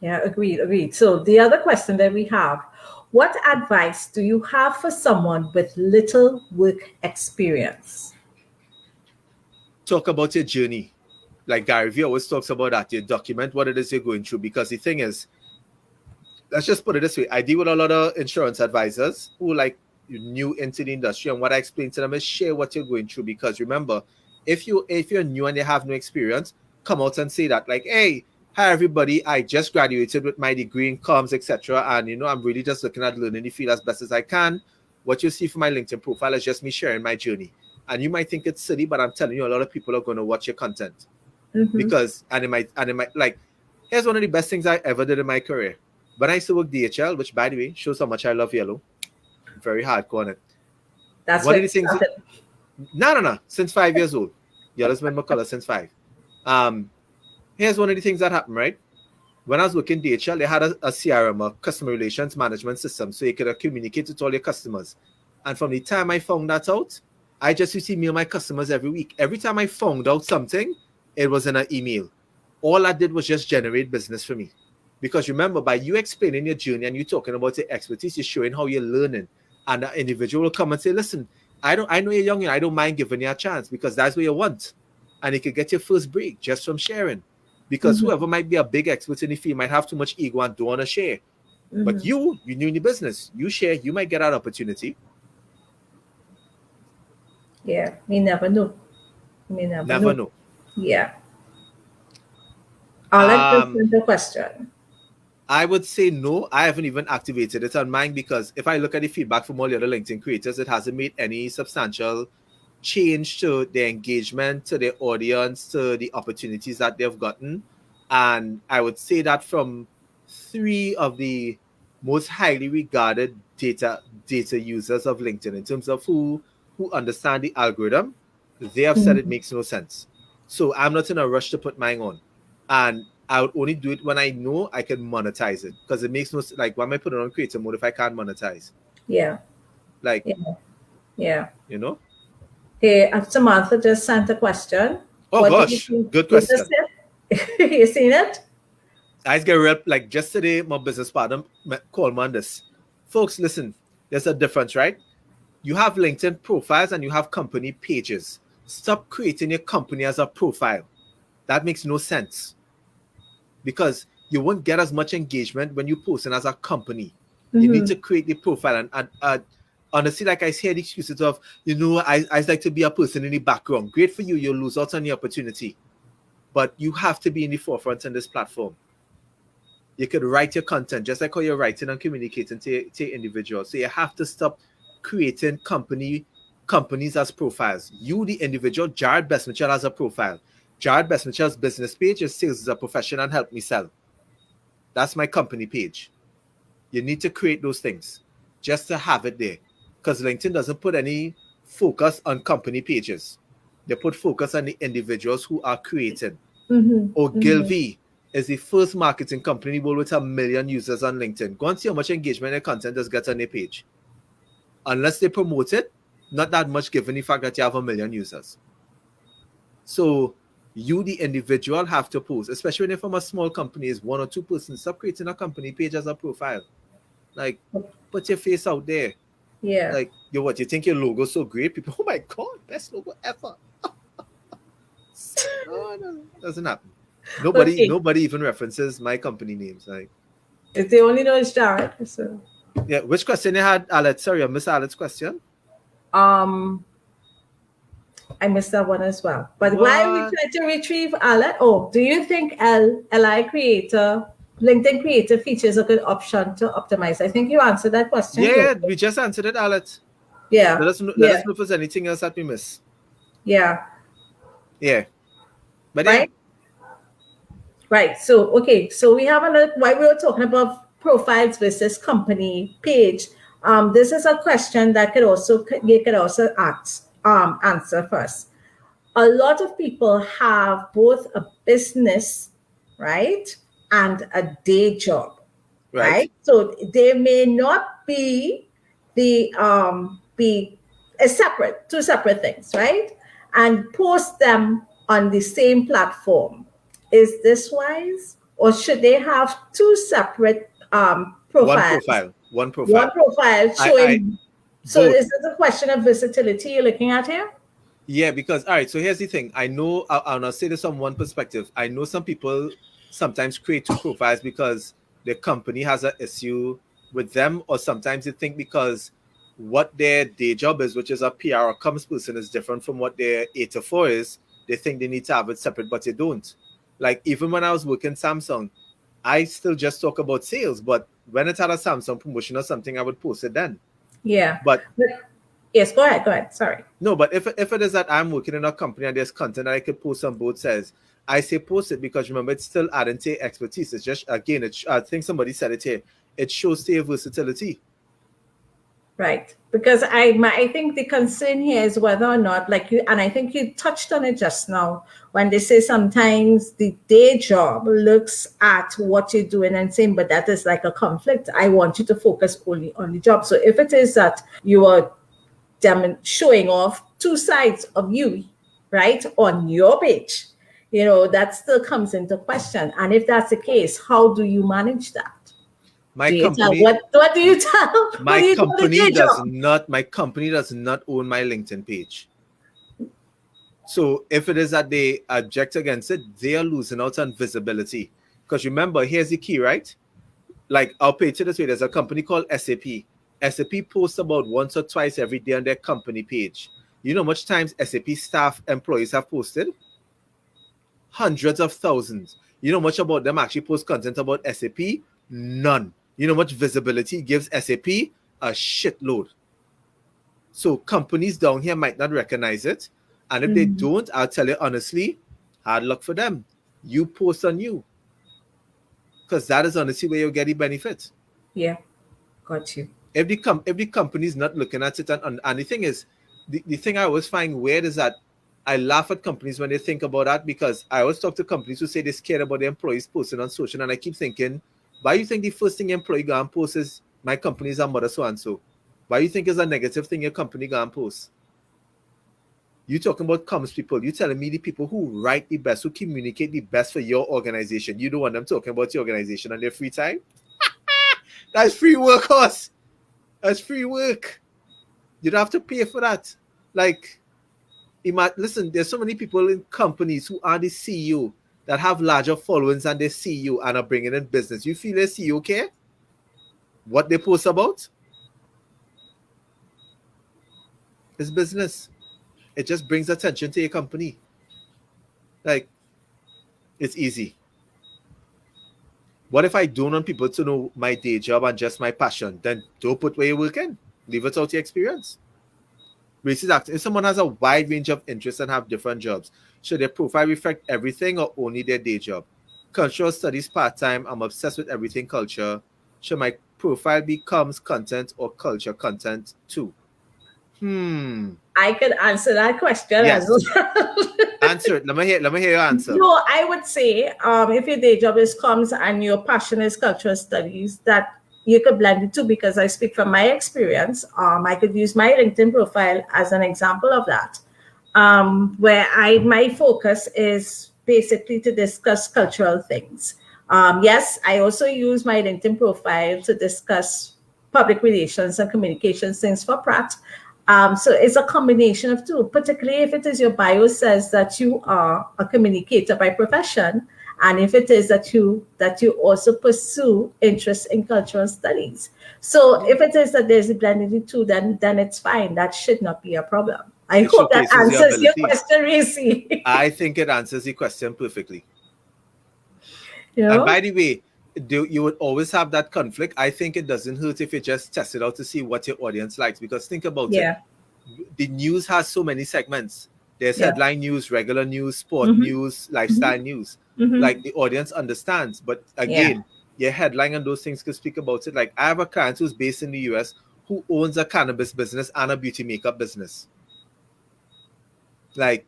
Yeah, agreed. So the other question that we have, what advice do you have for someone with little work experience? Talk about your journey. Like Gary Vee always talks about that. You document what it is you're going through, because the thing is, let's just put it this way. I deal with a lot of insurance advisors who like new into the industry, and what I explain to them is share what you're going through, because remember, if you're new and you have no experience, come out and say that, like, hey, hi everybody, I just graduated with my degree in comms, etc., and I'm really just looking at learning the field as best as I can. What you see from my LinkedIn profile is just me sharing my journey, and you might think it's silly, but I'm telling you, a lot of people are going to watch your content. Because and it might like, here's one of the best things I ever did in my career. When I used to work DHL, which by the way shows how much I love yellow, very hardcore on it. That's one of the things. No. Since 5 years old, yellow's been my color since 5. Here's one of the things that happened, right? When I was working DHL, they had a CRM, a customer relations management system, so you could communicate with all your customers. And from the time I found that out, I just used to email my customers every week. Every time I found out something, it was in an email. All I did was just generate business for me. Because remember, by you explaining your journey and you talking about your expertise, you're showing how you're learning. And the individual will come and say, listen, I know you're young and I don't mind giving you a chance, because that's what you want. And you could get your first break just from sharing. Because whoever might be a big expert in the field might have too much ego and don't want to share. But you're new in the business. You share, you might get that opportunity. Yeah, we never know. Never know. Yeah. I'll let the question. I would say no. I haven't even activated it on mine, because if I look at the feedback from all the other LinkedIn creators, it hasn't made any substantial change to their engagement, to their audience, to the opportunities that they've gotten. And I would say that from 3 of the most highly regarded data users of LinkedIn in terms of who understand the algorithm, they have said it Mhm. makes no sense. So I'm not in a rush to put mine on, and I would only do it when I know I can monetize it, because it makes no like, why am I putting it on creator mode if I can't monetize? Yeah. Like, Yeah. Yeah. you know. Okay, Samantha just sent a question. Oh What do you gosh, think? good Is this question. it? You seen it? I get real, like just today, my business partner called me on this. Folks, listen, there's a difference, right? You have LinkedIn profiles and you have company pages. Stop creating your company as a profile. That makes no sense, because you won't get as much engagement when you post it as a company. You need Mm-hmm. to create the profile. And honestly, like, I hear the excuses of, I like to be a person in the background. Great for you. You'll lose out on the opportunity. But you have to be in the forefront on this platform. You could write your content just like how you're writing and communicating to individuals. So you have to stop creating companies as profiles. You, the individual, Jared Best Mitchell, has a profile. Jared Best Mitchell's business page is sales as a profession and help me sell. That's my company page. You need to create those things just to have it there. Because LinkedIn doesn't put any focus on company pages. They put focus on the individuals who are creating. Mm-hmm. Mm-hmm. Ogilvy is the first marketing company in the world with 1 million users on LinkedIn. Go and see how much engagement their content does get on their page. Unless they promote it, not that much given the fact that you have 1 million users. So you, the individual, have to post, especially when you're from a small company, is 1 or 2 persons. Stop creating a company page as a profile. Like, put your face out there. Yeah. Like, you think your logo so great? People, oh my God, best logo ever. No, doesn't happen. Nobody Okay. nobody even references my company names. Like, If they only know it's Jared. So yeah, which question you had, Alex? Sorry, I missed Alex's question. um I missed that one as well. But while we What? try to retrieve Alan, do you think LI Creator, LinkedIn Creator features a good option to optimize? I think you answered that question. Yeah, we just answered it, Alex. Yeah. Let Yeah. us know if there's anything else that we miss. Yeah. Yeah, but yeah, Right? Right. So, okay. So we have another, while we were talking about profiles versus company page, this is a question that you could also answer first. A lot of people have both a business, right, and a day job, right. right? So they may not be two separate things, right? And post them on the same platform. Is this wise, or should they have two separate One profiles? profile, one One profile. profile I showing. So both. is this a question of versatility you're looking at here? Yeah, because all right. So here's the thing. I know, I'll say this from one perspective. I know some people sometimes create 2 profiles because the company has an issue with them, or sometimes they think because what their day job is, which is a PR or comms person, is different from what their 8 to 4 is. They think they need to have it separate, but they don't. Like, even when I was working Samsung, I still just talk about sales, but when it's at a Samsung promotion or something, I would post it then. Yeah. But But yes, go ahead. Go ahead. Sorry. no, but if it is that I'm working in a company and there's content that I could post on both sides, I say post it, because remember, it's still adding to your expertise. It's just, again, I think somebody said it here. It shows to your versatility. Right. Because I think the concern here is whether or not, like you, and I think you touched on it just now, when they say sometimes the day job looks at what you're doing and saying, but that is like a conflict. I want you to focus only on the job. So if it is that you are showing off two sides of you, right, on your page, that still comes into question. And if that's the case, how do you manage that? My Do you tell company, what do you tell? Who do my you tell the company day does job? not, my company does not own my LinkedIn page. So if it is that they object against it, they are losing out on visibility. Because remember, here's the key, right? Like, I'll pay to this way. There's a company called SAP. SAP posts about once or twice every day on their company page. You know how much times SAP staff employees have posted? Hundreds of thousands. You know much about them actually post content about SAP? None. You know much visibility gives SAP? A shitload. So companies down here might not recognize it. And if they Mhm. don't, I'll tell you honestly, hard luck for them. You post on you. Because that is honestly where you'll get the benefit. Yeah. Got you. If the company is not looking at it, and the thing is, the thing I always find weird is that I laugh at companies when they think about that, because I always talk to companies who say they're scared about their employees posting on social, and I keep thinking, why you think the first thing your employee go and post is my company is a mother so and so? Why you think is a negative thing your company go and post? You talking about comms people. You telling me the people who write the best, who communicate the best for your organization, you don't want them talking about your organization on their free time? That's free work, horse. That's free work. You don't have to pay for that. Like, listen, there's so many people in companies who are the CEO that have larger followings than their CEO and are bringing in business. You feel their CEO care? What they post about? It's business. It just brings attention to your company. Like, it's easy. What if I don't want people to know my day job and just my passion? Then don't put where you're working. Leave it out your experience. Racist acting. If someone has a wide range of interests and have different jobs, should their profile reflect everything or only their day job? Cultural studies part-time. I'm obsessed with everything culture. Should my profile be comms content or culture content too? I could answer that question as Yes. well. Answer it. Let me hear your answer. No, I would say if your day job is comms and your passion is cultural studies, that you could blend it too, because I speak from my experience. I could use my LinkedIn profile as an example of that, where my focus is basically to discuss cultural things. Yes, I also use my LinkedIn profile to discuss public relations and communications things for Pratt. So it's a combination of two, particularly if it is your bio says that you are a communicator by profession, and if it is that you also pursue interest in cultural studies. So if it is that there's a blended the two, then it's fine. That should not be a problem. I hope that answers your question, Racy. I think it answers the question perfectly. You know? And by the way, you would always have that conflict. I think it doesn't hurt if you just test it out to see what your audience likes, because think about it. The news has so many segments. There's headline news, regular news, sport news, lifestyle news. Like, the audience understands. But again, your headline and those things could speak about it. Like, I have a client who's based in the US who owns a cannabis business and a beauty makeup business. Like,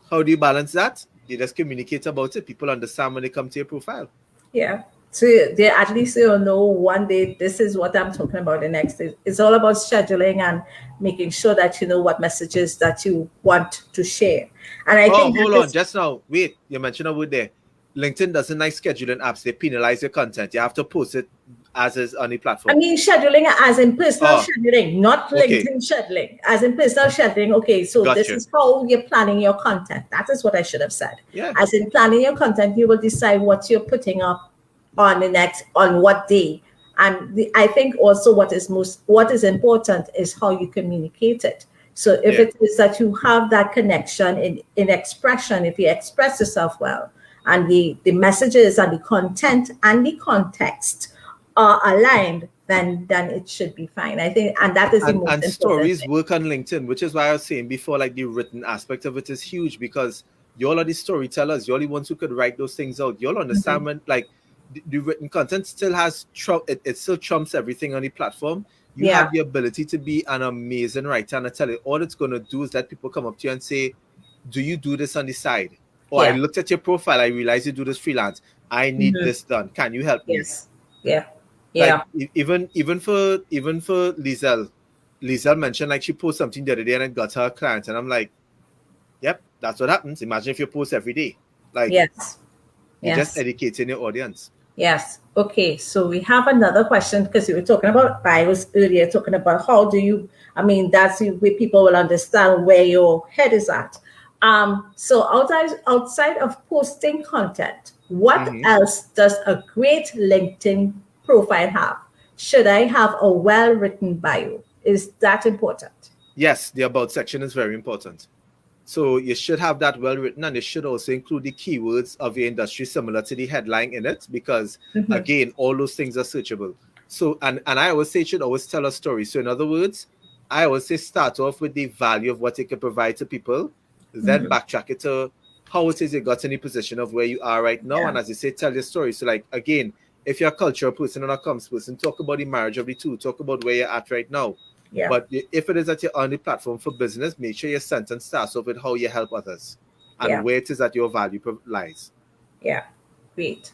how do you balance that? You just communicate about it. People understand when they come to your profile. Yeah. So they at least you'll know one day this is what I'm talking about the next day. It's all about scheduling and making sure that you know what messages that you want to share. And I think hold on, just now. Wait, you mentioned a word there. LinkedIn doesn't like scheduling apps. They penalize your content. You have to post it as is on the platform. I mean, scheduling as in personal scheduling, not LinkedIn scheduling, as in personal scheduling. Okay, so this is how you're planning your content. That is what I should have said. Yeah. As in planning your content, you will decide what you're putting up on what day. And I think also what is important is how you communicate it. So if it is that you have that connection in expression, if you express yourself well, and the messages and the content and the context are aligned, then it should be fine. I think, and that is the most important and stories thing. work on LinkedIn, which is why I was saying before, like, the written aspect of it is huge, because y'all are the storytellers. You're the ones who could write those things out. Y'all understand when, like, the written content still has it still trumps everything on the platform. You have the ability to be an amazing writer, and I tell you, all it's going to do is let people come up to you and say, do you do this on the side? Or I looked at your profile, I realized you do this freelance. I need this done. Can you help me? Yes. Yeah. Like, even for Lizelle mentioned, like, she posted something the other day and it got her client, and I'm like, yep, that's what happens. Imagine if you post every day. Like, you're just educating your audience. Yes. Okay. So we have another question, because you were talking about, I was earlier talking about how do you, I mean, that's the way people will understand where your head is at. So outside of posting content, what else does a great LinkedIn profile have? Should I have a well-written bio? Is that important? Yes, the about section is very important. So you should have that well written, and it should also include the keywords of your industry similar to the headline in it, because again, all those things are searchable. So, and I always say it should always tell a story. So in other words, I always say start off with the value of what it can provide to people, then backtrack it to how it is you got in the position of where you are right now. And as you say, tell your story. So, like, again, If you're a cultural person and a comms person, talk about the marriage of the two. Talk about where you're at right now. Yeah. But if it is that you're on the platform for business, make sure your sentence starts off with how you help others and Yeah. where it is that your value lies. Yeah. Great.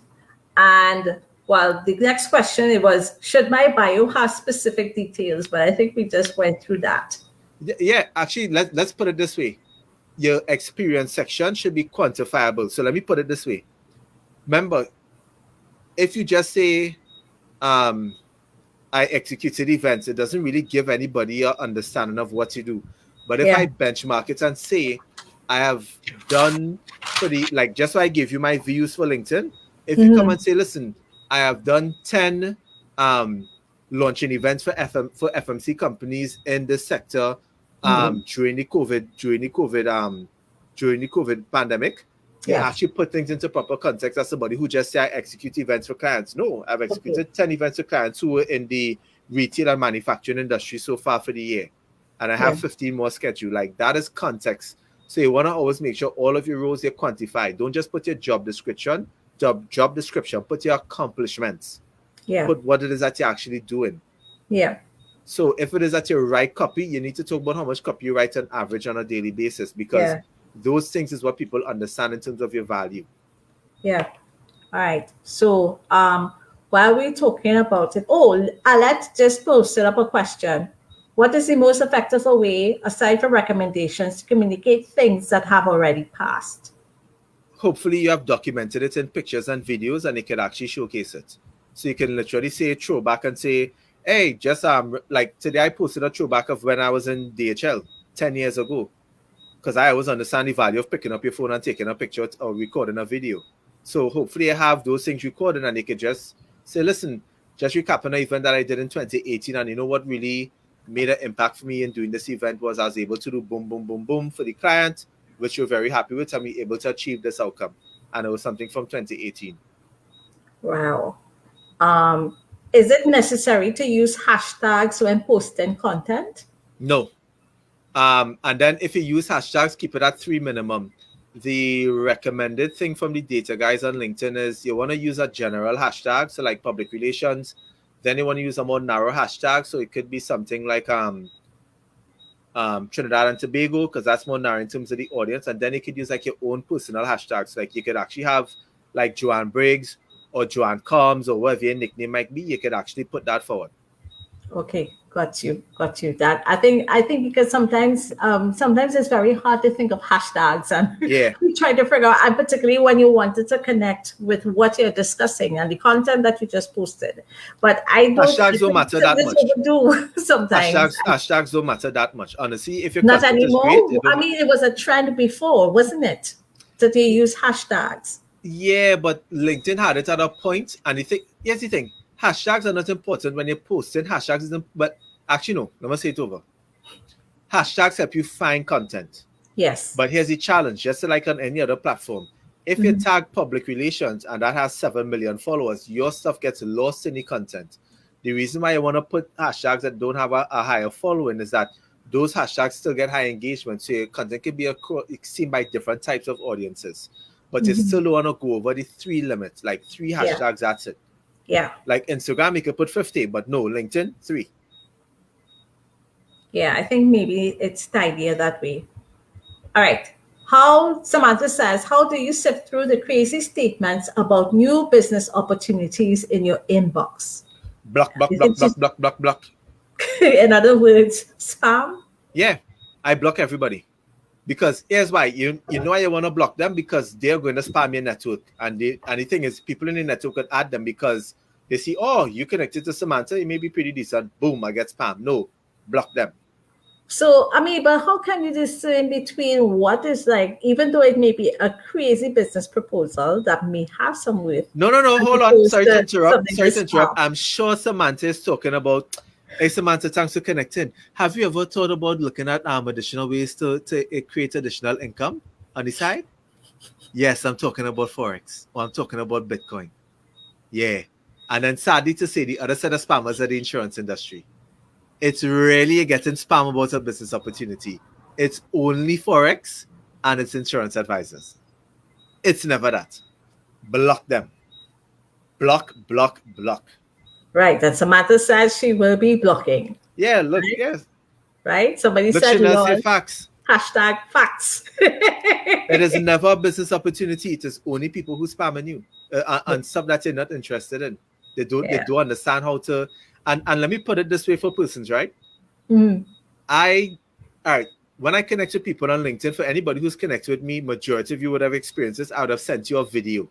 And well, the next question it was, should my bio have specific details? But I think we just went through that. Yeah, actually, let's put it this way. Your experience section should be quantifiable. So let me put it this way. Remember, if you just say, I executed events, it doesn't really give anybody an understanding of what you do. But if Yeah. I benchmark it and say, I have done for the, like, just so I give you my views for LinkedIn, if you come and say, listen, I have done 10 launching events for FMC companies in this sector during the COVID pandemic, you Yeah. actually put things into proper context as somebody who just say I execute events for clients. No, I've executed 10 events for clients who were in the retail and manufacturing industry so far for the year. And I have 15 more scheduled. Like, that is context. So you want to always make sure all of your roles are quantified. Don't just put your job description, put your accomplishments. Yeah. Put what it is that you're actually doing. Yeah. So if it is that you write copy, you need to talk about how much copy you write on average on a daily basis, because those things is what people understand in terms of your value. Yeah. All right. So while we're talking about it, Alette just posted up a question. What is the most effective way, aside from recommendations, to communicate things that have already passed? Hopefully you have documented it in pictures and videos and you can actually showcase it. So you can literally say throwback and say, hey, just like today I posted a throwback of when I was in DHL 10 years ago. Because I always understand the value of picking up your phone and taking a picture or recording a video. So hopefully I have those things recorded and they could just say, listen, just recapping an event that I did in 2018, and you know what really made an impact for me in doing this event was I was able to do boom, boom, boom, boom for the client, which you're very happy with, and we able to achieve this outcome. And it was something from 2018. Wow. Is it necessary to use hashtags when posting content? No. And then if you use hashtags, keep it at 3 minimum. The recommended thing from the data guys on LinkedIn is you want to use a general hashtag, so like public relations. Then you want to use a more narrow hashtag, so it could be something like Trinidad and Tobago, because that's more narrow in terms of the audience. And then you could use like your own personal hashtags. Like you could actually have like Joanne Briggs or Joanne Combs or whatever your nickname might be. You could actually put that forward. Okay, got you. That I think because sometimes it's very hard to think of hashtags, and we try to figure out, and particularly when you wanted to connect with what you're discussing and the content that you just posted. But hashtags don't matter that much. Sometimes hashtags don't matter that much. Honestly, if your not content anymore. is great, I mean, it was a trend before, wasn't it? That they use hashtags. Yeah, but LinkedIn had it at a point, and here's the thing. Hashtags are not important when you're posting. Hashtags isn't, but actually no, let me say it over. Hashtags help you find content. Yes. But here's the challenge, just like on any other platform. If you tag public relations and that has 7 million followers, your stuff gets lost in the content. The reason why you want to put hashtags that don't have a higher following is that those hashtags still get high engagement. So your content can be seen by different types of audiences. But you still don't want to go over the 3 limits, like 3 hashtags, that's it. Yeah. Like Instagram, you could put 50, but no, LinkedIn, 3. Yeah, I think maybe it's the idea that way. All right. Samantha says, how do you sift through the crazy statements about new business opportunities in your inbox? Block. In other words, spam? Yeah, I block everybody. Because here's why. You know why you want to block them? Because they're going to spam your network. And the thing is, people in the network can add them because they see, oh, you connected to Samantha, you may be pretty decent. Boom, I get spam. No, block them. So, I mean, but how can you discern between what is like, even though it may be a crazy business proposal that may have some worth? No, hold on. Sorry to interrupt. I'm sure Samantha is talking about, hey, Samantha, thanks for connecting. Have you ever thought about looking at additional ways to create additional income on the side? Yes, I'm talking about Forex, or I'm talking about Bitcoin. Yeah. And then sadly to say, the other set of spammers are the insurance industry. It's really getting spam about a business opportunity. It's only Forex and it's insurance advisors. It's never that. Block them. block, block, block. Right. And Samantha says she will be blocking. Yeah, look, Right? yes. Right? Somebody Look, said, Chanel say lol, facts. hashtag facts. It is never a business opportunity. It is only people who spamming you and stuff that you're not interested in. They don't understand how to. And let me put it this way for persons, right? Mm. All right. When I connect with people on LinkedIn, for anybody who's connected with me, majority of you would have experienced this. I would have sent you a video.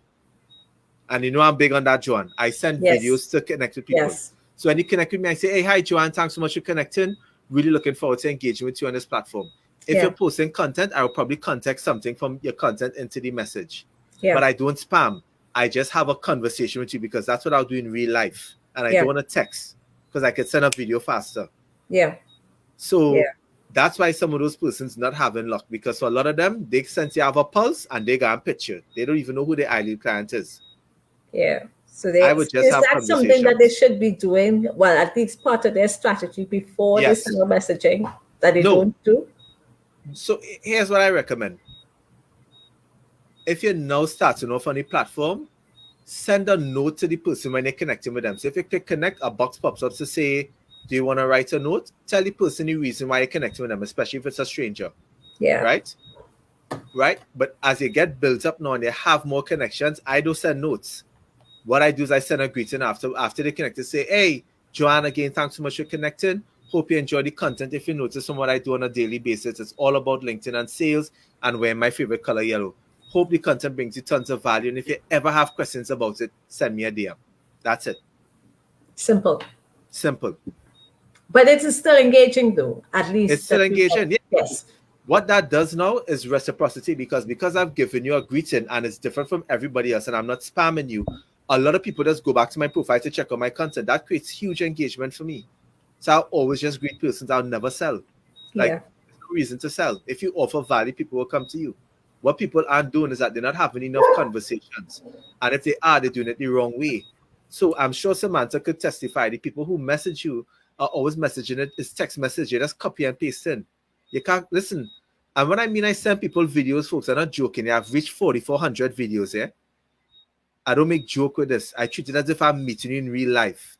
And you know I'm big on that, Joanne. I send Yes. videos to connect with people. Yes. So when you connect with me, I say, hey, hi, Joanne. Thanks so much for connecting. Really looking forward to engaging with you on this platform. If you're Yeah. posting content, I will probably context something from your content into the message. Yeah. But I don't spam. I just have a conversation with you because that's what I'll do in real life. And I Yeah. don't want to text because I could send a video faster. Yeah. So Yeah. that's why some of those persons not having luck, because for a lot of them, they sense you have a pulse and they got a picture. They don't even know who their ideal client is. Yeah. So I they, would just is have that something that they conversations. should be doing? Well, at least part of their strategy before they Yes. send a messaging that they No. don't do? So here's what I recommend. If you're now starting off on the platform, send a note to the person when you're connecting with them. So if you click connect, a box pops up to say, do you want to write a note? Tell the person the reason why you're connecting with them, especially if it's a stranger. Yeah. Right? Right? But as you get built up now and you have more connections, I do send notes. What I do is I send a greeting after they connect to say, hey, Joanne, again, thanks so much for connecting. Hope you enjoy the content. If you notice from what I do on a daily basis, it's all about LinkedIn and sales and wearing my favorite color, yellow. Hope the content brings you tons of value. And if you ever have questions about it, send me a DM. That's it. Simple. Simple. But it is still engaging though, at It's least still that you get. engaging. Yeah. Yes. What that does now is reciprocity because I've given you a greeting and it's different from everybody else and I'm not spamming you. A lot of people just go back to my profile to check out my content. That creates huge engagement for me. So I'll always just greet persons. I'll never sell. Like, Yeah. there's no reason to sell. If you offer value, people will come to you. What people aren't doing is that they're not having enough conversations. And if they are, they're doing it the wrong way. So I'm sure Samantha could testify. The people who message you are always messaging it. It's text message. You just copy and paste in. You can't listen. And when I mean I send people videos, folks, I'm not joking. I've reached 4,400 videos, yeah? I don't make joke with this. I treat it as if I'm meeting you in real life.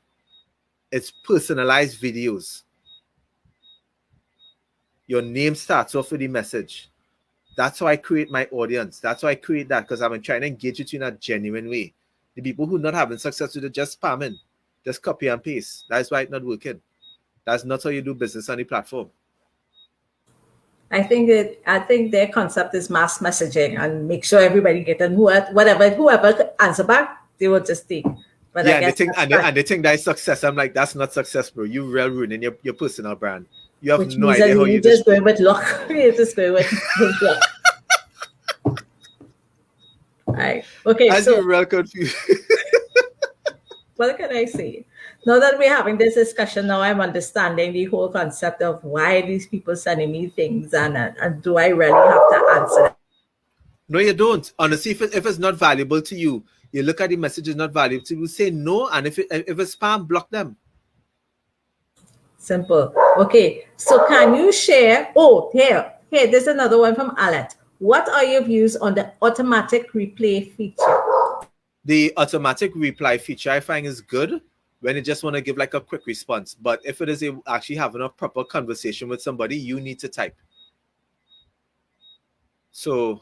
It's personalized videos. Your name starts off with the message. That's how I create my audience. That's how I create that because I'm trying to engage with you in a genuine way. The people who are not having success with it just spamming, just copy and paste. That's why it's not working. That's not how you do business on the platform. I think their concept is mass messaging and make sure everybody get and whoever answer back, they will just take. But Yeah, I guess and they think that is success. I'm like, that's not success, bro. You real ruining your personal brand. You have which no means that idea how you you just destroy. going with luck. You're just going with luck. Right. Okay, As so you're real confused. what can I say? Now that we're having this discussion, now I'm understanding the whole concept of why these people sending me things and do I really have to answer them? No, you don't. Honestly, if it's not valuable to you, you look at the message is not valuable to you, say no. And if it's spam, block them. Simple. Okay, so can you share? Oh, here, there's another one from Alet. What are your views on the automatic replay feature? The automatic reply feature I find is good when you just want to give like a quick response. But if it is actually having a proper conversation with somebody, you need to type. So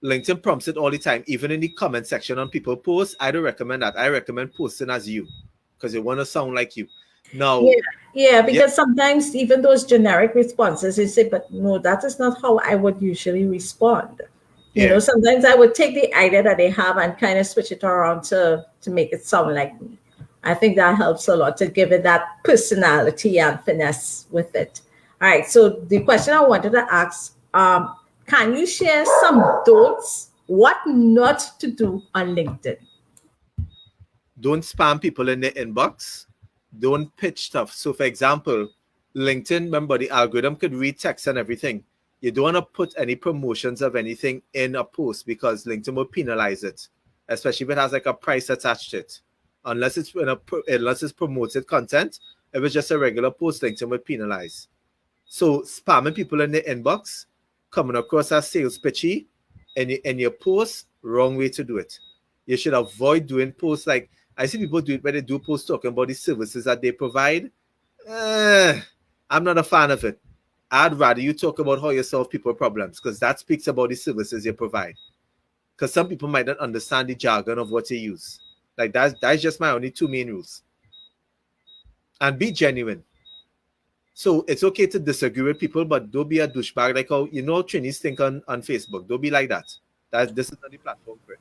LinkedIn prompts it all the time, even in the comment section on people posts. I don't recommend that. I recommend posting as you because you want to sound like you. Now, Yeah, yeah, yeah, because sometimes even those generic responses, you say, but no, that is not how I would usually respond. yeah. Sometimes I would take the idea that they have and kind of switch it around to make it sound like me. I think that helps a lot to give it that personality and finesse with it. All right. So the question I wanted to ask, can you share some don'ts, what not to do on LinkedIn? Don't spam people in the inbox. Don't pitch stuff. So, for example, LinkedIn, remember the algorithm could read text and everything. You don't want to put any promotions of anything in a post because LinkedIn will penalize it, especially if it has like a price attached to it. Unless it's promoted content, if it's just a regular post, LinkedIn will penalize. So, spamming people in the inbox, coming across as sales pitchy, in your post, wrong way to do it. You should avoid doing posts like I see people do it where they do posts talking about the services that they provide. I'm not a fan of it. I'd rather you talk about how you solve people problems because that speaks about the services you provide. Because some people might not understand the jargon of what you use. Like that's just my only two main rules. And be genuine. So it's okay to disagree with people, but don't be a douchebag like how you know Trinities think on Facebook. Don't be like that. This is not the platform for it.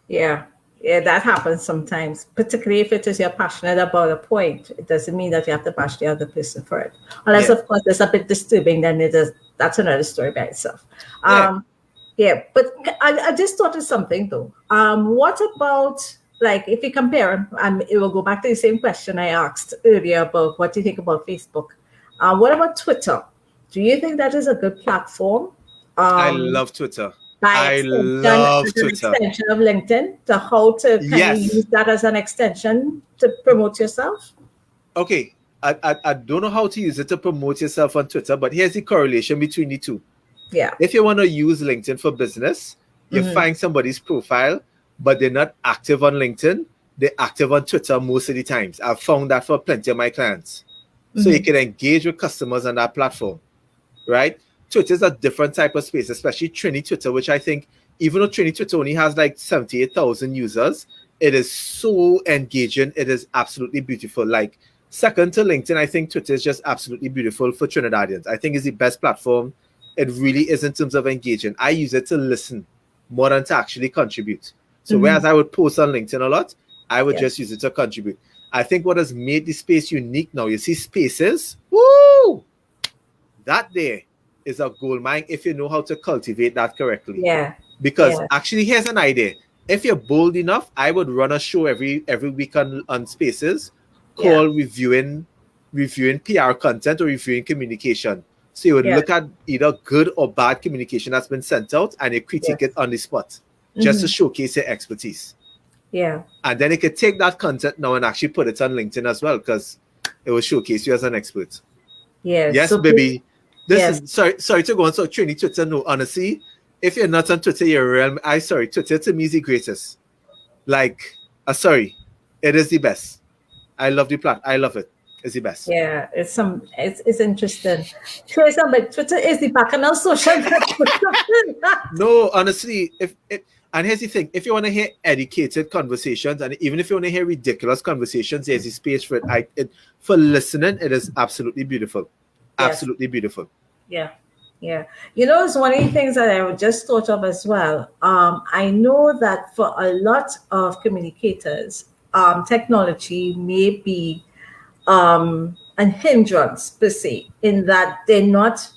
Yeah. Yeah, that happens sometimes, particularly if it is you're passionate about a point. It doesn't mean that you have to bash the other person for it. Unless, Yeah. of course, it's a bit disturbing, then that's another story by itself. Yeah. Yeah, but I just thought of something though. What about, like, if you compare, and it will go back to the same question I asked earlier about what do you think about Facebook? What about Twitter? Do you think that is a good platform? I Um, love Twitter. by I extension, love as an Twitter. extension of LinkedIn, to how to kind of Yes. use that as an extension to promote yourself? Okay. I don't know how to use it to promote yourself on Twitter, but here's the correlation between the two. Yeah. If you want to use LinkedIn for business, you find somebody's profile, but they're not active on LinkedIn. They're active on Twitter most of the times. I've found that for plenty of my clients. So you can engage with customers on that platform, right? Twitter is a different type of space, especially Trini Twitter, which I think, even though Trini Twitter only has like 78,000 users, it is so engaging. It is absolutely beautiful. Like, second to LinkedIn, I think Twitter is just absolutely beautiful for Trinidadians. I think it's the best platform. It really is in terms of engaging. I use it to listen more than to actually contribute. So whereas I would post on LinkedIn a lot, I would just use it to contribute. I think what has made the space unique now, you see spaces, woo! That there is a gold mine if you know how to cultivate that correctly. Yeah. Because actually, here's an idea. If you're bold enough, I would run a show every week on Spaces called reviewing PR content or reviewing communication. So you would look at either good or bad communication that's been sent out and you critique it on the spot just to showcase your expertise. Yeah. And then you could take that content now and actually put it on LinkedIn as well because it will showcase you as an expert. Yeah. Yes, So baby. yes. Listen, sorry to go on so Trini Twitter. No, honestly, if you're not on Twitter, you're real. Twitter to me is the greatest. Like, sorry, it is the best. I love the platform. I love it. It's the best. Yeah, it's interesting. Twitter, but Twitter is the bacchanal social network. No, honestly, and here's the thing: if you want to hear educated conversations, and even if you want to hear ridiculous conversations, there's a space for it. For listening, it is absolutely beautiful. Yes. Absolutely beautiful. Yeah. Yeah. You know, it's one of the things that I just thought of as well. I know that for a lot of communicators, technology may be an hindrance per se, in that they're not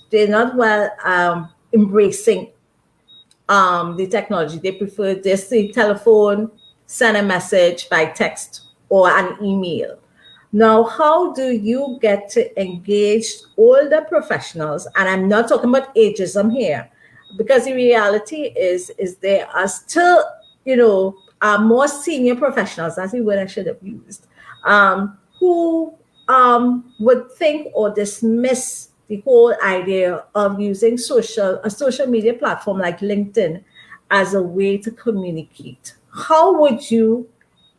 well embracing the technology. They prefer just the telephone, send a message by text or an email. Now, how do you get to engage older professionals? And I'm not talking about ageism here, because the reality is there are still, more senior professionals, that's the word I should have used, who would think or dismiss the whole idea of using a social media platform like LinkedIn as a way to communicate. How would you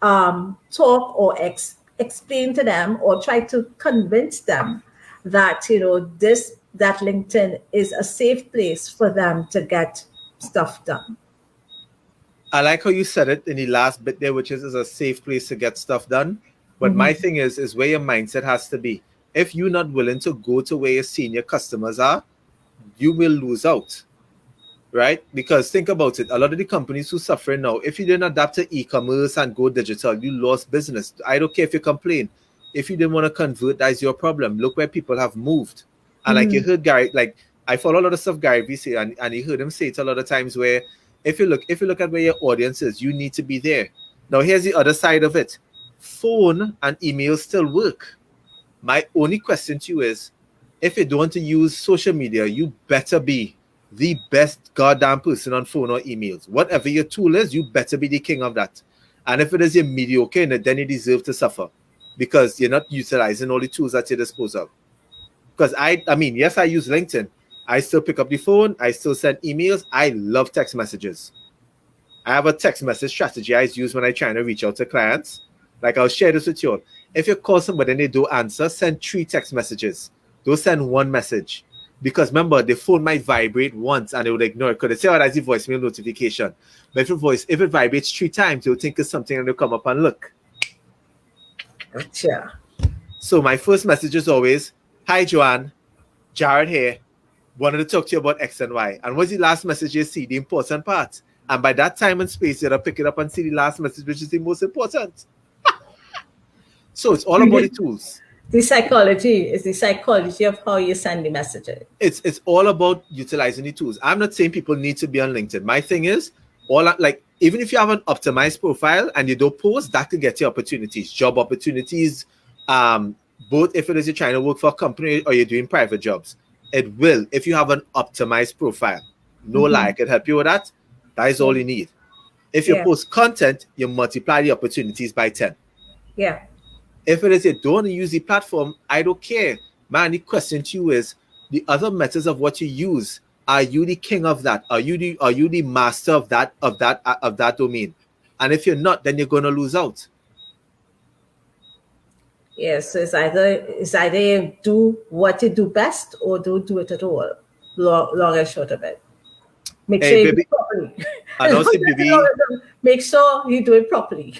talk or explain to them or try to convince them that that LinkedIn is a safe place for them to get stuff done? I like how you said it in the last bit there, which is a safe place to get stuff done. But my thing is where your mindset has to be. If you're not willing to go to where your senior customers are, you will lose out, right? Because think about it. A lot of the companies who suffer now, if you didn't adapt to e-commerce and go digital, you lost business. I don't care if you complain. If you didn't want to convert, that's your problem. Look where people have moved. And like you heard Gary, like I follow a lot of stuff Gary Vee say, and you heard him say it a lot of times where if you look at where your audience is, you need to be there. Now here's the other side of it. Phone and email still work. My only question to you is, if you don't want to use social media, you better be the best goddamn person on phone or emails. Whatever your tool is, you better be the king of that. And if it is your mediocre, then you deserve to suffer because you're not utilizing all the tools at your disposal. Because I mean, yes, I use LinkedIn. I still pick up the phone. I still send emails. I love text messages. I have a text message strategy I use when I try to reach out to clients. Like I'll share this with you all. If you call somebody and they don't answer, send 3 text messages. Don't send 1 message. Because remember, the phone might vibrate once and they would ignore it. Because they say, oh, that's the voicemail notification. But if it vibrates 3 times, you'll think it's something and they'll come up and look. Gotcha. So my first message is always, hi, Joanne. Jared here. Wanted to talk to you about X and Y. And what's the last message you see? The important part. And by that time and space, you'll pick it up and see the last message, which is the most important. So it's all about the tools. The psychology is the psychology of how you send the messages. It's all about utilizing the tools. I'm not saying people need to be on LinkedIn. My thing is, even if you have an optimized profile and you don't post, that could get you opportunities, job opportunities. Both if it is you're trying to work for a company or you're doing private jobs. It will, if you have an optimized profile. No lie, I can help you with that. That is all you need. If you post content, you multiply the opportunities by 10. Yeah. If it is you don't use the platform, I don't care. Man, the question to you is, the other methods of what you use, are you the king of that? Are you the master of that domain? And if you're not, then you're gonna lose out. Yes, so it's either you do what you do best or don't do it at all. Long and short of it. Make sure you do it properly. Make sure you do it properly.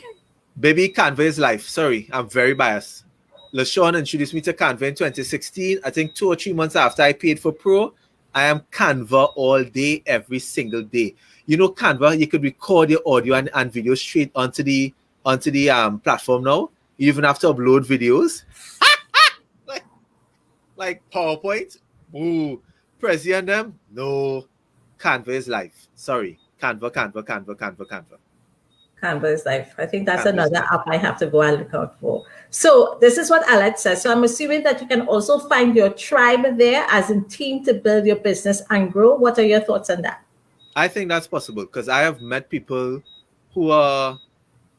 Baby, Canva is life. Sorry, I'm very biased. LaShawn introduced me to Canva in 2016. I think 2 or 3 months after I paid for Pro, I am Canva all day, every single day. You know, Canva, you could record your audio and video straight onto the platform now. You even have to upload videos. like PowerPoint. Ooh. Prezi on them? No. Canva is life. Sorry. Canva. Canva is life. I think that's another app I have to go and look out for. So this is what Alex says. So I'm assuming that you can also find your tribe there, as in team, to build your business and grow. What are your thoughts on that? I think that's possible because I have met people who are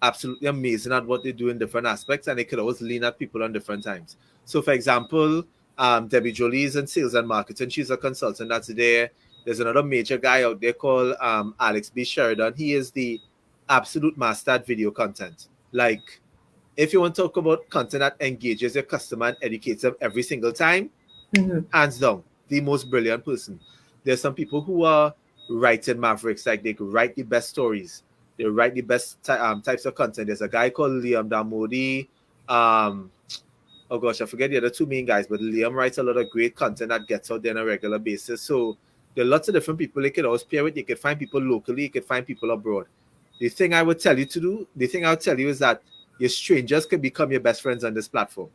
absolutely amazing at what they do in different aspects, and they could always lean at people on different times. So for example, Debbie Jolie is in sales and marketing. She's a consultant that's there. There's another major guy out there called Alex B. Sheridan. He is the absolute master at video content. Like, if you want to talk about content that engages your customer and educates them every single time, hands down, the most brilliant person. There's some people who are writing mavericks, like they could write the best stories. They write the best types of content. There's a guy called Liam Damodi. Oh gosh, I forget the other 2 main guys, but Liam writes a lot of great content that gets out there on a regular basis. So there are lots of different people they could always pair with. You could find people locally, you could find people abroad. The thing I would tell you is that your strangers can become your best friends on this platform.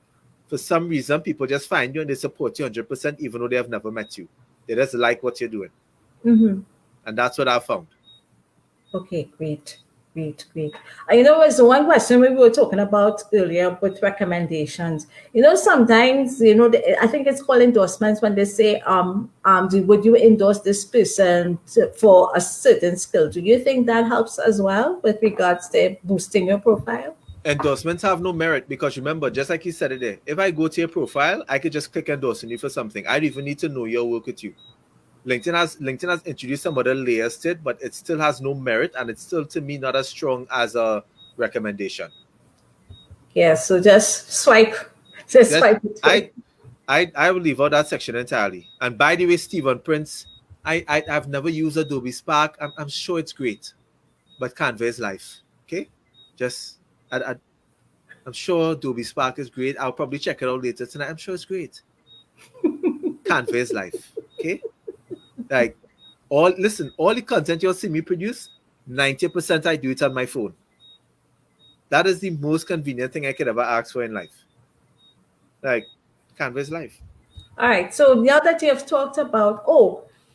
For some reason, people just find you and they support you 100%, even though they have never met you. They just like what you're doing. And that's what I found. Okay, great. There's one question we were talking about earlier with recommendations. Sometimes, I think it's called endorsements when they say, would you endorse this person for a certain skill? Do you think that helps as well with regards to boosting your profile? Endorsements have no merit because remember, just like you said it there, if I go to your profile, I could just click endorsing you for something. I don't even need to know your work with you. LinkedIn has introduced some other layers to it, but it still has no merit, and it's still, to me, not as strong as a recommendation. Yeah, so just swipe. Swipe. I will leave out that section entirely. And by the way, Stephen Prince, I've never used Adobe Spark. I'm sure it's great, but Canva is life. Okay, I'm sure Adobe Spark is great. I'll probably check it out later tonight. I'm sure it's great. Canva is life. Okay. Like, all the content you'll see me produce, 90% I do it on my phone. That is the most convenient thing I could ever ask for in life. Like, Canva is life. All right. So now that you have talked about,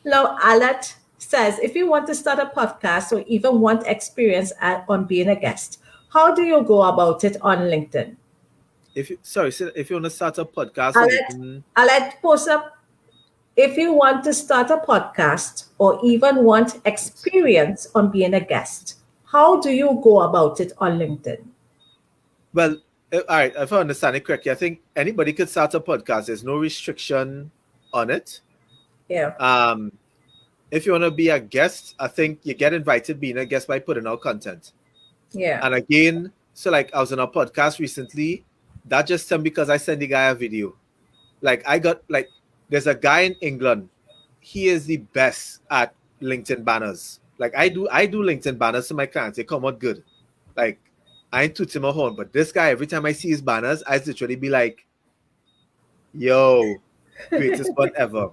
now Alat says, if you want to start a podcast or even want experience on being a guest, how do you go about it on LinkedIn? If you want to start a podcast, Alat post up. If you want to start a podcast or even want experience on being a guest, how do you go about it on LinkedIn? Well, all right, if I understand it correctly, I think anybody could start a podcast. There's no restriction on it. Yeah. if you want to be a guest, I think you get invited being a guest by putting out content. Yeah. And again, so like I was on a podcast recently, that just him because I sent the guy a video. Like I got like there's a guy in England. He is the best at LinkedIn banners. Like I do LinkedIn banners to my clients. They come out good. Like I ain't tooting my horn, but this guy, every time I see his banners, I literally be like, yo, greatest one ever.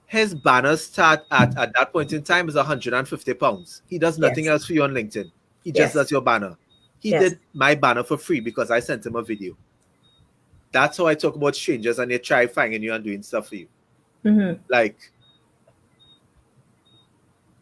His banners start at that point in time is £150. He does nothing Yes. else for you on LinkedIn. He just Yes. does your banner. He Yes. did my banner for free because I sent him a video. That's how I talk about strangers and they try finding you and doing stuff for you. Mm-hmm. Like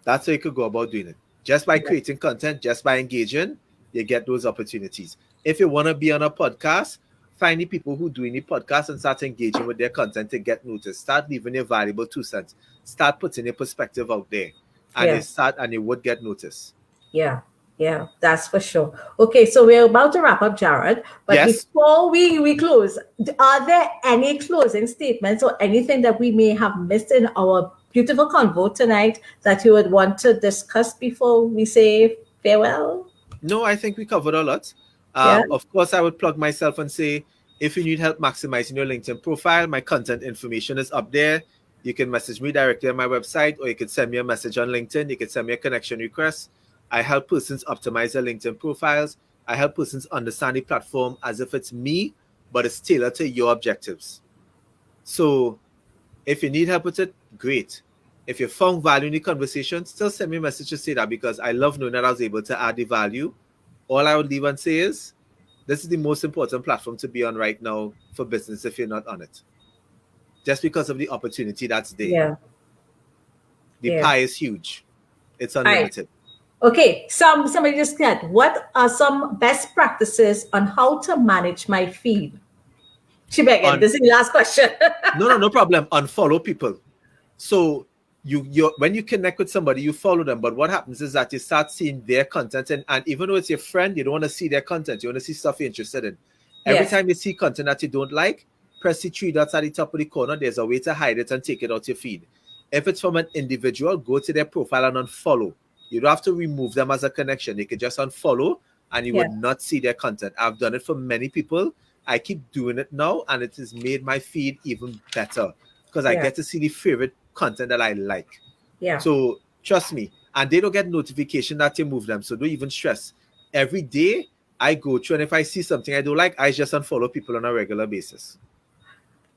that's how you could go about doing it. Just by Yeah. creating content, just by engaging, you get those opportunities. If you want to be on a podcast, find the people who do any podcast and start engaging with their content to get noticed. Start leaving your valuable 2 cents. Start putting your perspective out there. And Yeah. you would get noticed. Yeah, yeah, that's for sure. Okay, so we're about to wrap up, Jared. But Yes. before we close, are there any closing statements or anything that we may have missed in our beautiful convo tonight that you would want to discuss before we say farewell? No, I think we covered a lot. Yeah, Of course, I would plug myself and say if you need help maximizing your LinkedIn profile, my content information is up there. You can message me directly on my website, or you can send me a message on LinkedIn. You can send me a connection request. I help persons optimize their LinkedIn profiles. I help persons understand the platform as if it's me, but it's tailored to your objectives. So if you need help with it, great. If you found value in the conversation, still send me a message to say that because I love knowing that I was able to add the value. All I would leave and say is this is the most important platform to be on right now for business if you're not on it. Just because of the opportunity that's there. yeah, The yeah. pie is huge. It's All right. unlimited. Okay, somebody just said, what are some best practices on how to manage my feed? Shibegan, On this is the last question. no problem. Unfollow people. So you when you connect with somebody, you follow them. But what happens is that you start seeing their content, and even though it's your friend, you don't want to see their content. You want to see stuff you're interested in. Every Yes, time you see content that you don't like, press the three dots at the top of the corner. There's a way to hide it and take it out your feed. If it's from an individual, go to their profile and unfollow. You don't have to remove them as a connection. You can just unfollow and you yes, would not see their content. I've done it for many people. I keep doing it now, and it has made my feed even better because I yeah, get to see the favorite content that I like. yeah. So trust me, and they don't get notification that you move them. So don't even stress. Every day I go through, and if I see something I don't like, I just unfollow people on a regular basis.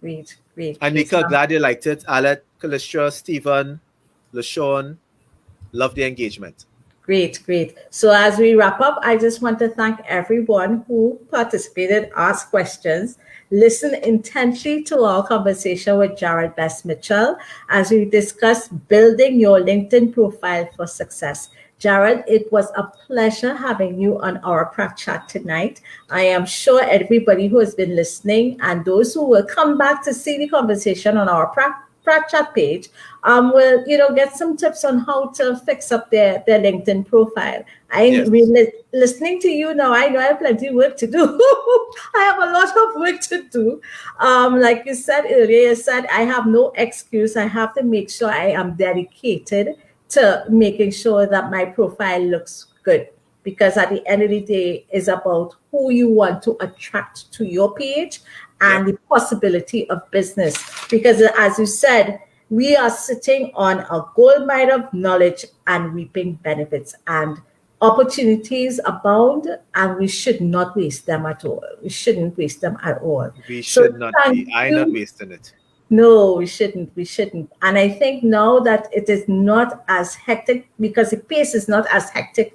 Great, great, And great. Nika, glad you liked it. Alet, Calistria, Stephen, LaShawn, love the engagement. Great, great. So as we wrap up, I just want to thank everyone who participated, asked questions, listened intently to our conversation with Jared Best Mitchell as we discussed building your LinkedIn profile for success. Jared, it was a pleasure having you on our Prac Chat tonight. I am sure everybody who has been listening and those who will come back to see the conversation on our Prac Chat page will get some tips on how to fix up their LinkedIn profile. I Yes. mean, listening to you now, I know I have plenty of work to do. I have a lot of work to do. Like you said earlier, you said I have no excuse. I have to make sure I am dedicated to making sure that my profile looks good, because at the end of the day is about who you want to attract to your page and Yep. the possibility of business. Because as you said, we are sitting on a gold mine of knowledge and reaping benefits, and opportunities abound, and we should not waste them at all. We shouldn't waste them at all. We So should not thank be. I not you. wasting it. No, we shouldn't. We shouldn't. And I think now that it is not as hectic, because the pace is not as hectic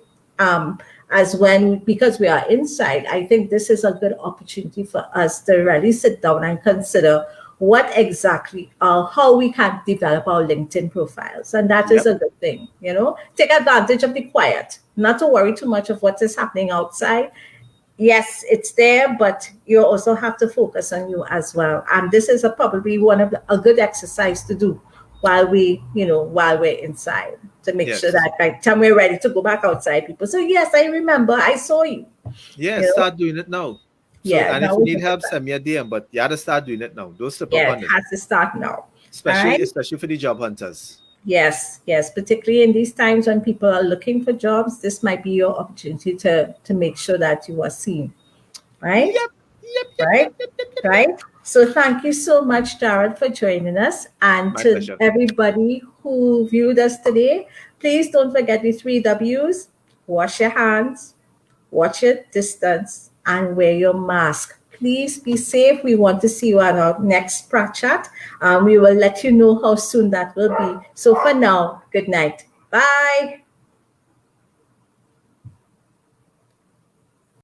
as when, because we are inside, I think this is a good opportunity for us to really sit down and consider what exactly, how we can develop our LinkedIn profiles. And that is Yep. a good thing, Take advantage of the quiet, not to worry too much of what is happening outside. Yes, it's there, but you also have to focus on you as well. And this is probably a good exercise to do while we're inside, to make sure Yes. that by the time we're ready to go back outside, people say, yes, I remember, I saw you. Yeah, You know, start doing it now. So, yeah, and if now you we need can do help, that. send me a DM. But you have to start doing it now. Don't slip up Yeah, it on it, has to start now. All especially right. especially for the job hunters. Yes, yes. Particularly in these times when people are looking for jobs, this might be your opportunity to make sure that you are seen. Right? Yep, yep, yep, yep, Right? yep, yep, yep, yep. Right? So thank you so much, Darren, for joining us. And My to pleasure. everybody who viewed us today, please don't forget the three W's. Wash your hands, watch your distance, and wear your mask. Please be safe. We want to see you at our next chat. We will let you know how soon that will be. So for now, good night. Bye.